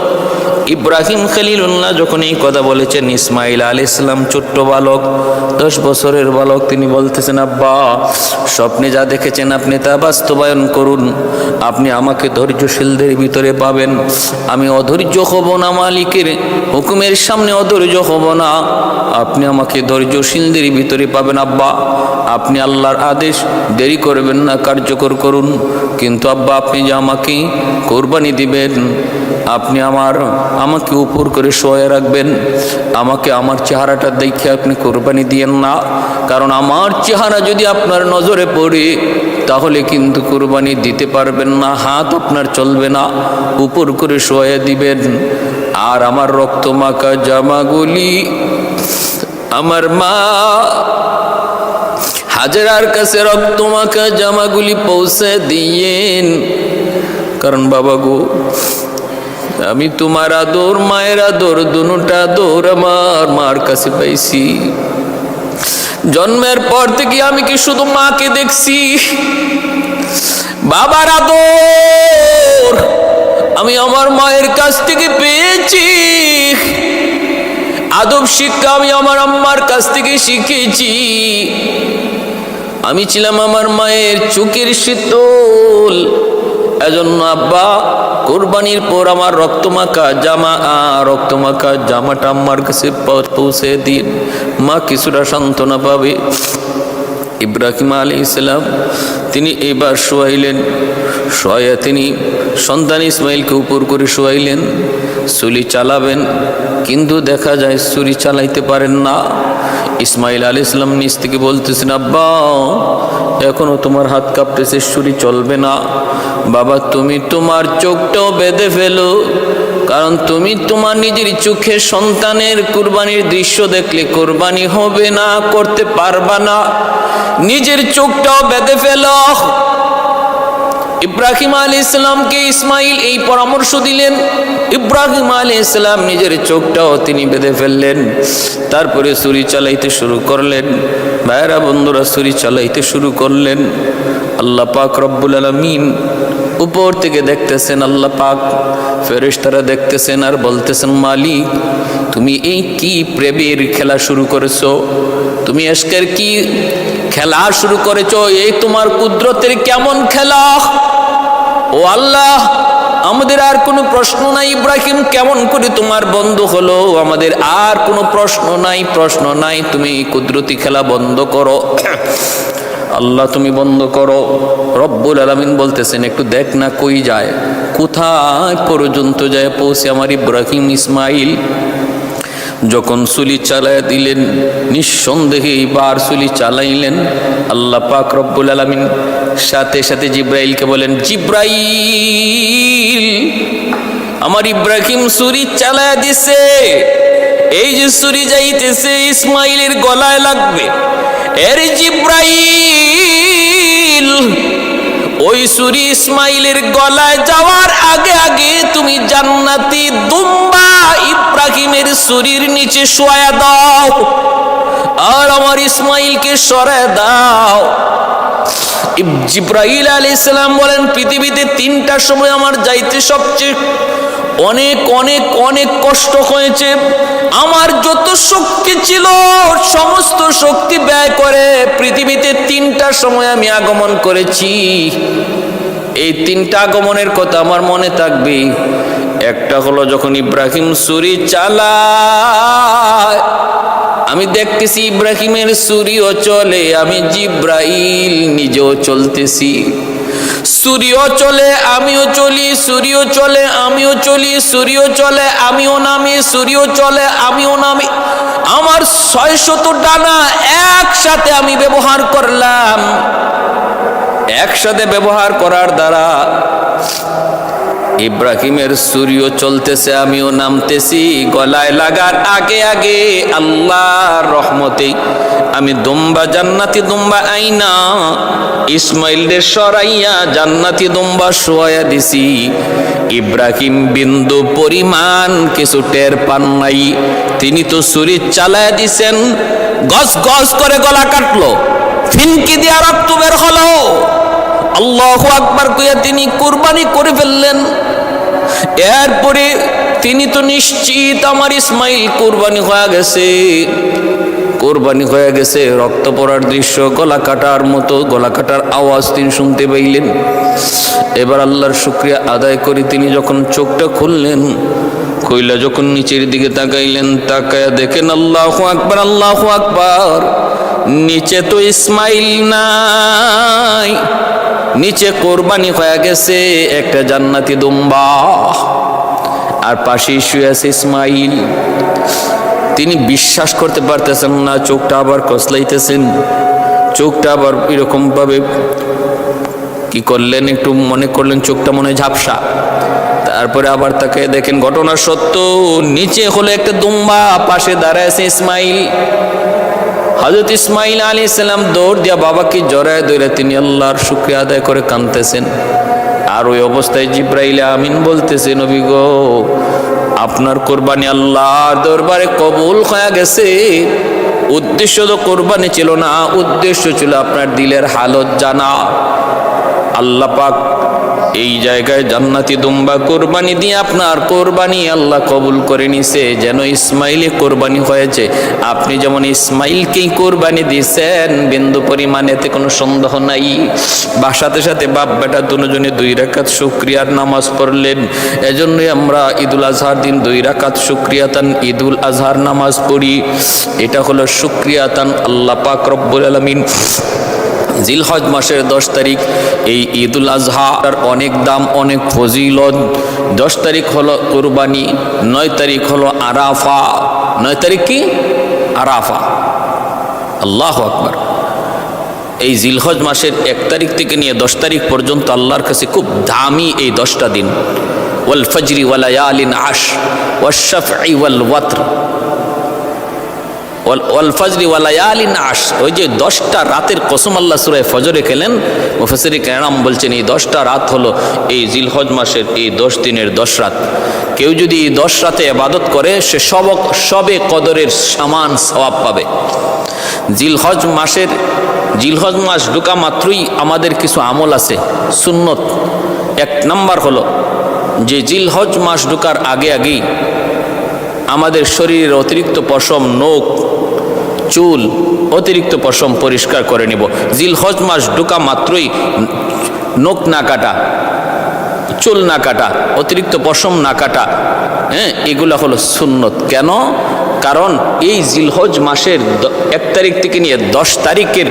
ইব্রাহিম খলিলুল্লাহ যখন এই কথা বলেছেন, ইসমাইল আলাইহিস সালাম ছোট্ট বালক, 10 বছরের বালক, তিনি বলতেছেন, আব্বা স্বপ্নে যা দেখেছেন আপনি তা বাস্তবায়ন করুন। আপনি আমাকে ধৈর্যশীলদের ভিতরে পাবেন, আমি অধৈর্য হব না, মালিকের হুকুমের সামনে অধৈর্য হব না। আপনি আমাকে ধৈর্যশীলদের ভিতরে পাবেন। আব্বা আপনি আল্লাহর আদেশ দেরি করবেন না, কার্যকর করুন। কিন্তু আব্বা আপনি যে আমাকে কোরবানি দিবেন, আপনি আমাকে উপর করে শোয়া রাখবেন, আমাকে আমার চেহারাটা দেখে আপনি কোরবানি দিয়েন না, কারণ আমার চেহারা যদি আপনার নজরে পড়ে তাহলে কিন্তু কোরবানি দিতে পারবেন না, হাত আপনার চলবে না, উপর করে শোয়া দিবেন। আর আমার রক্ত মাখা জামাগুলি আমার মা হাজেরার কাছে রক্ত মাখা জামাগুলি পৌঁছে দিয়েন, কারণ বাবা গো, আমি তোমার আদর, মায়ের আদর, দুটা আদর আমার মার কাছে পাইছি। জন্মের পর থেকে আমি কি শুধু মাকে দেখছি? বাবার আদর আমি আমার মায়ের কাছ থেকে পেয়েছি, আদব শিক্ষা আমি আমার আম্মার কাছ থেকে শিখেছি। আমি ছিলাম আমার মায়ের চোখের শীতল। এজন্য আব্বা কোরবানির পর আমার রক্তমাখা জামাটা আম্মার কাছে পৌঁছে দিন, মা কিছুটা সান্ত্বনা পাবে। ইব্রাহিম আলাইহিস সালাম তিনি এবার শোয়াইলেন, শোয়া তিনি সন্তান ইসমাইলকে উপর করে শোয়াইলেন। ছুরি চালাবেন, কিন্তু দেখা যায় ছুরি চালাইতে পারেন না। ইসমাইল আলাইহিস সালাম নিজ থেকে বলতেছেন, আব্বা এখনো তোমার হাত কাঁপতেছে, ছুরি চলবে না। বাবা তুমি তোমার চোখটাও বেঁধে ফেলো, কারণ তুমি তোমার নিজের চোখে সন্তানের কুরবানির দৃশ্য দেখলে কুরবানি হবে না, করতে পারবা না, নিজের চোখটাও বেঁধে ফেলো। ইব্রাহিম আলাইহিস সালামকে ইসমাইল এই পরামর্শ দিলেন। ইব্রাহিম আলাইহিস সালাম নিজের চোখটাও তিনি বেঁধে ফেললেন। তারপরে ছুরি চালাইতে শুরু করলেন। ভাইরা বন্ধুরা, ছুরি চালাইতে শুরু করলেন। আল্লাহ পাক রব্বুল আলামিন উপর থেকে দেখতেছেন, আল্লাহ পাক ফেরেশতারা দেখতেছেন আর বলতেছেন, মালিক তুমি এই কি প্রেমের খেলা শুরু করেছো? তুমি আজকের কি খেলা শুরু করেছো? এই তোমার কুদরতের কেমন খেলা? ও আল্লাহ, আমাদের আর কোনো প্রশ্ন নাই, ইব্রাহিম কেমন করে তোমার বন্ধু হলো? আমাদের আর কোনো প্রশ্ন নাই, তুমি কুদরতি খেলা বন্ধ করো। আল্লাহ তুমি বন্ধ করো। রব্বুল আলামিন বলতেছেন, একটু দেখ না কই যায়, কোথায় পর্যন্ত যায় পৌঁছে আমার ইব্রাহিম ইসমাইল। যখন ছুরি চালাইয়া দিলেন, নিঃসন্দেহে এইবার ছুরি চালাইলেন। আল্লাহ পাক রব্বুল আলামিন সাথে সাথে জিব্রাইলকে বলেন, জিব্রাইল আমার ইব্রাহিম ছুরি চালাইয়া দিছে, এই যে ছুরি যাইতেছে ইসমাইলের গলায় লাগবে। এর জিব্রাইল, ওই ছুরি ইসমাইলের গলায় যাওয়ার আগে আগে তুমি জান্নাতি দুম্বা ইব্রাহিমের ছুরির নিচে শোয়া দাও আর আমার ইসমাইলকে সরায় দাও। জিব্রাইল আলাইহিস সালাম বলেন, পৃথিবীতে 3টার সময় আমার যাইতে সবচেয়ে অনেক অনেক অনেক কষ্ট হয়েছে। আমার যত শক্তি ছিল সমস্ত শক্তি ব্যয় করে পৃথিবীতে 3টার সময় আমি আগমন করেছি। এই 3টা আগমনের কথা আমার মনে থাকবে। একটা হলো যখন ইব্রাহিম ছুরি চালায়, আমি দেখতেছি ইব্রাহিমের ছুরিও চলে, আমি জিব্রাইল নিজেও চলতেছি। ছুরিও চলে আমিও চলি, ছুরিও চলে আমিও চলি, ছুরিও চলে আমিও নামি, ছুরিও চলে আমিও নামি। আমার 600 ডানা একসাথে আমি ব্যবহার করলাম। একসাথে ব্যবহার করার দ্বারা ইব্রাহিমের ছুরিও চলতেছে আমিও নামতেছি। গলায় লাগার আগে আগে আল্লাহর রহমতে আমি দুম্বা জান্নাতি দুম্বা আইনা ইসমাইলদের সরাইয়া জান্নাতি দুম্বা শোয়া দিছি। ইব্রাহিম বিন্দু পরিমাণ কিছু টের পান নাই। তিনি তো ছুরি চালায়া দিছেন, গজ গজ করে গলা কাটলো, ফিনকি দিয়া রক্ত বের হলো। আল্লাহু আকবার কইয়া তিনি কুরবানি করে ফেললেন। এরপরে তিনি তো নিশ্চিত আমার ইসমাইল কুরবানি হয়ে গেছে, কোরবানি হয়ে গেছে। রক্ত পড়ার দৃশ্য, গলা কাটার মতো গলা কাটার আওয়াজ তিনি শুনতে পাইলেন। এবার আল্লাহর শুকরিয়া আদায় করে তিনি যখন চোখটা খুললেন, খুইলা যখন নিচের দিকে তাকাইলেন, তাকায়া দেখেন আল্লাহু আকবার, আল্লাহু আকবার, নিচে তো ইসমাইল নাই, নিচে কোরবানি হয়ে গেছে একটা জান্নাতি দুম্বা, আর পাশেই শুয়ে আছে ইসমাইল। তিনি বিশ্বাস করতে পারতেছেন না, চোখটা আবার কসলাইতেছেন, চোখটা আবার এরকম ভাবে কি করলেন, একটু মনে করলেন চোখটা মনে ঝাপসা। তারপরে আবার তাকে দেখেন ঘটনা সত্য, নিচে হলো একটা দুম্বা, পাশে দাঁড়ায় আছে ইসমাইল। হযরত ইসমাইল আলাইহিস সালাম দৌড় দিয়া বাবাকে জড়ায় ধরে তিনি আল্লাহর শুকরিয়া আদায় করে কাঁদতেছেন। আর ওই অবস্থায় জিব্রাইল আমিন বলতেছে, নবী গো, আপনার কোরবানি আল্লাহর দরবারে কবুল হয়ে গেছে। উদ্দেশ্য তো কোরবানি ছিল না, উদ্দেশ্য ছিল আপনার দিলের হালত জানা। আল্লাহ পাক এই জায়গায় জান্নাতি দুম্বা কোরবানি দিয়ে আপনার কোরবানি আল্লাহ কবুল করে নিছে, যেন ইসমাইলে কোরবানি হয়েছে। আপনি যেমন ইসমাইলকেই কোরবানি দিয়েছেন, বিন্দু পরিমাণ এতে কোনো সন্দেহ নাই। বা সাথে সাথে বাপ বেটা দুজনে 2 রাকাত শুকরিয়ার নামাজ পড়লেন। এজন্যই আমরা ঈদুল আজহার দিন 2 রাকাত শুকরিয়াতান ঈদুল আজহার নামাজ পড়ি। এটা হলো শুকরিয়াতান আল্লাহ পাক রব্বুল আলামিন জিলহজ মাসের 10 তারিখ এই ঈদুল আজহার অনেক দাম, অনেক ফজিলত। 10 তারিখ হলো কুরবানি, 9 তারিখ হলো আরাফা। 9 তারিখ কি? আরাফা। আল্লাহু আকবার। এই জিলহজ মাসের 1 তারিখ থেকে নিয়ে 10 তারিখ পর্যন্ত আল্লাহর কাছে খুব দামি এই 10টা দিন। ওয়াল ফজরি ওয়া লায়ালিন আশর ওয়াশ শাফঈ ওয়াল ওয়াতর ওয়াল ফজরি ওয়া লায়ালিন আশর। ওই যে 10টা রাতের কসম আল্লাহ সূরা ফজরে খেলেন, মুফাসসিরিন কেরাম বলছেন এই 10টা রাত হলো এই জিলহজ মাসের এই 10 দিনের 10 রাত। কেউ যদি এই 10 রাতে ইবাদত করে সে সবে কদরের সমান সওয়াব পাবে। জিলহজ মাস ঢোকা মাত্রই আমাদের কিছু আমল আছে সুন্নত। 1 নাম্বার হলো যে জিলহজ মাস ঢোকার আগেই আমাদের শরীরের অতিরিক্ত পশম, নখ, চুল, অতিরিক্ত পশম পরিষ্কার করে নিব। জিলহজ মাস ঢোকা মাত্রই নখ না কাটা, চুল না কাটা, অতিরিক্ত পশম না কাটা, এগুলো হলো সুন্নত। কেন? কারণ এই জিলহজ মাসের 1 তারিখ থেকে নিয়ে 10 তারিখের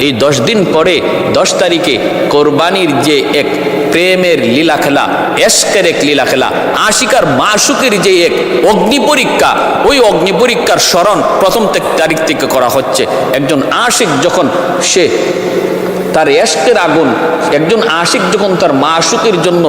এই 10 দিন পরে 10 তারিখে কোরবানির যে এক প্রেমের লীলা খেলা, এশকের এক লীলা খেলা, আশিকার মাশুকের যে এক অগ্নি পরীক্ষা, ওই অগ্নি পরীক্ষার স্মরণ 1 তারিখ থেকে করা হচ্ছে। একজন আশিক যখন সে তার এশকের আগুন, একজন আশিক যখন তার মাশুকের জন্য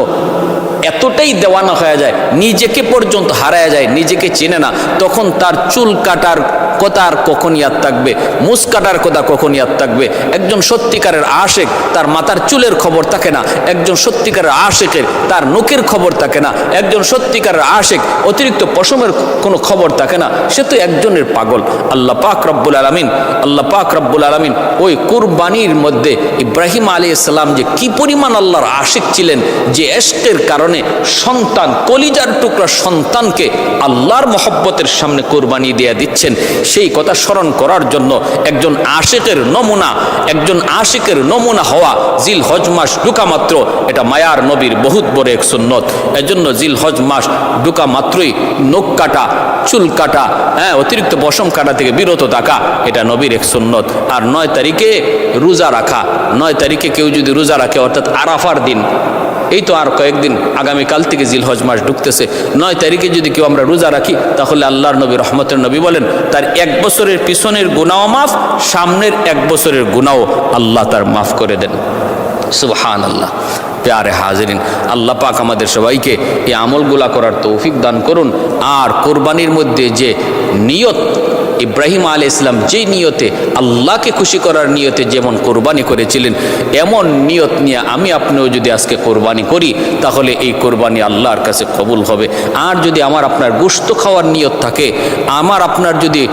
এতটাই দেওয়ানা হয়ে যায়, নিজেকে পর্যন্ত হারায় যায়, নিজেকে চেনে না, তখন তার চুল কাটার কথা আর কখন ইয়াদ থাকবে, মুছ কাটার কথা কখন ইয়াদ থাকবে। একজন সত্যিকারের আশিক তার মাথার চুলের খবর থাকে না, একজন সত্যিকারের আশিকের তার নখের খবর থাকে না, একজন সত্যিকারের আশিক অতিরিক্ত পশমের কোনো খবর থাকে না, সে তো একজনের পাগল। আল্লাহ পাক রব্বুল আলামিন ওই কুরবানির মধ্যে ইব্রাহিম আলাইহিস সালাম যে কি পরিমাণ আল্লাহর আশিক ছিলেন, যে এশকের কারণে সন্তান, কলিজার টুকরা সন্তানকে আল্লাহর মহব্বতের সামনে কোরবানি দিয়ে দিচ্ছেন, সেই কথা স্মরণ করার জন্য একজন আশিকের নমুনা হওয়া জিলহজ মাস ঢোকা মাত্র, এটা মায়ার নবীর বহুত বড় এক সুন্নত। এজন্য জিলহজ মাস ঢোকা মাত্রই নখ কাটা, চুল কাটা, অতিরিক্ত পশম কাটা থেকে বিরত থাকা, এটা নবীর এক সুন্নত। আর 9 তারিখে রোজা রাখা, 9 তারিখে কেউ যদি রোজা রাখে, অর্থাৎ আরাফার দিন, এই তো আর কয়েকদিন, আগামীকাল থেকে জিলহজ মাস ঢুকতেছে, 9 তারিখে যদি কেউ আমরা রোজা রাখি, তাহলে আল্লাহর নবী রহমতের নবী বলেন তার 1 বছরের পিছনের গুনাহ মাফ, সামনের 1 বছরের গুনাহ আল্লাহ তার মাফ করে দেন। সুবহানাল্লাহ। প্যারে হাজিরিন, আল্লাহ পাক আমাদের সবাইকে এই আমলগুলা করার তৌফিক দান করুন। আর কোরবানির মধ্যে যে নিয়ত, ইব্রাহিম আলাইহিস সালাম যে নিয়তে, আল্লাহকে খুশি করার নিয়তে যেমন কোরবানি করেছিলেন, এমন নিয়ত নিয়ে আমি আপনিও যদি আজকে কোরবানি করি, তাহলে এই কোরবানি আল্লাহর কাছে কবুল হবে। আর যদি আমার আপনার গোশত খাওয়ার নিয়ত থাকে, আমার আপনার যদি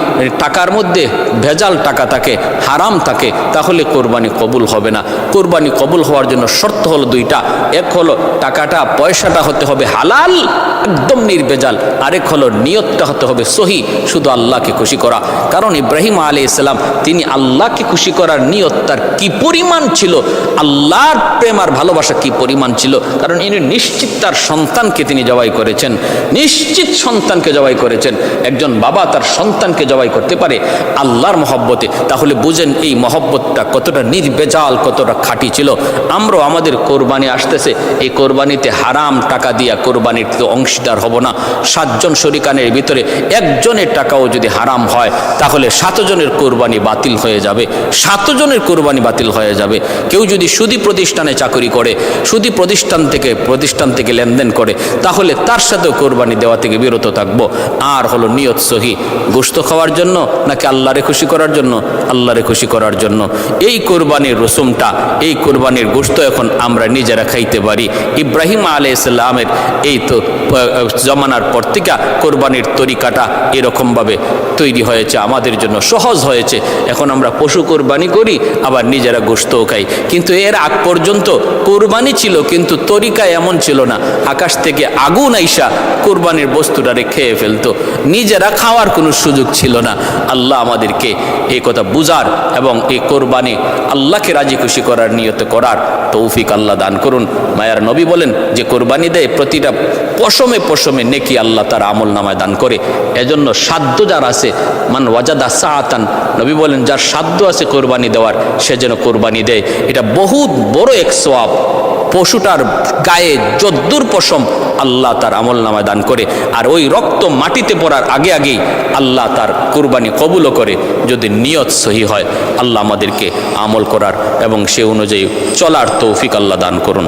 টাকার মধ্যে ভেজাল টাকা থাকে, হারাম থাকে, তাহলে কোরবানি কবুল হবে না। কোরবানি কবুল হওয়ার জন্য শর্ত হলো 2টা। এক হলো টাকাটা, পয়সাটা হতে হবে হালাল, একদম নির্ভেজাল। আরেক হলো নিয়তটা হতে হবে সহি, শুধু আল্লাহকে খুশি করা। কারণ ইব্রাহিম আলাইহিস সালাম তিনি আল্লাহকে খুশি করার নিয়ত তার কি পরিমাণ ছিল, আল্লাহর প্রেম আর ভালোবাসা কি পরিমাণ ছিল, কারণ ইনি নিশ্চিত তার সন্তানকে তিনি জবাই করেছেন, নিশ্চিত সন্তানকে জবাই করেছেন। একজন বাবা তার সন্তানকে জবাই করতে পারে আল্লাহর মহব্বতে, তাহলে বুঝেন এই মহব্বতটা কতটা নির্ভেজাল, কতটা খাঁটি ছিল। আমরাও আমাদের কোরবানি আসতেছে, এই কোরবানিতে হারাম টাকা দিয়া কোরবানির অংশীদার হব না। 7 জন শরিকানের ভিতরে একজনের টাকাও যদি হারাম হয়, তাহলে 7 জনের কোরবানি বাতিল হয়ে যাবে, 7 জনের কোরবানি বাতিল হয়ে যাবে। কেউ যদি সুদী প্রতিষ্ঠানে চাকরি করে, সুদী প্রতিষ্ঠান থেকে লেনদেন করে, তাহলে তার সাথেও কোরবানি দেওয়া থেকে বিরত থাকবো। আর হলো নিয়ত সহি, গোশত খাওয়ার জন্য নাকি আল্লাহরে খুশি করার জন্য? আল্লাহরে খুশি করার জন্য। এই কোরবানির রসুমটা, এই কোরবানির গোশত এখন আমরা নিজেরা খাইতে পারি। ইব্রাহিম আলাইহিস সালামের এই তো জমানার পর থেকে কোরবানির তরিকাটা এরকমভাবে তৈরি হয়েছে, আমাদের জন্য সহজ হয়েছে। এখন আমরা পশু কোরবানি করি, আবার নিজেরা গোশতও খাই। কিন্তু এর আগ পর্যন্ত কোরবানি ছিল, কিন্তু তরিকা এমন ছিল না। আকাশ থেকে আগুন আইসা কোরবানির বস্তুটারে খেয়ে ফেলতো, নিজেরা খাওয়ার কোনো সুযোগ ছিল না। আল্লাহ আমাদেরকে এই কথা বুঝার এবং এই কোরবানি আল্লাহকে রাজি খুশি করার নিয়তে করার তৌফিক আল্লাহ দান করুন। মায়ার নবী বলেন যে কোরবানি দেয় প্রতিটা পশমে পশমে নেকি আল্লাহ তার আমল নামায় দান করে। এজন্য সাধ্য যার আছে, মান ওয়াজাদা সাআতান, নবী বলেন যার সাধ্য আছে কোরবানি দেওয়ার, সে যেন কোরবানি দেয়। এটা বহুত বড় এক সওয়াব। পশুটার গায়ে যদ্দুর পশম আল্লাহ তার আমল নামায় দান করে, আর ওই রক্ত মাটিতে পড়ার আগেই আল্লাহ তার কুরবানি কবুলও করে, যদি নিয়ত সহি হয়। আল্লাহ আমাদেরকে আমল করার এবং সে অনুযায়ী চলার তৌফিক আল্লাহ দান করুন।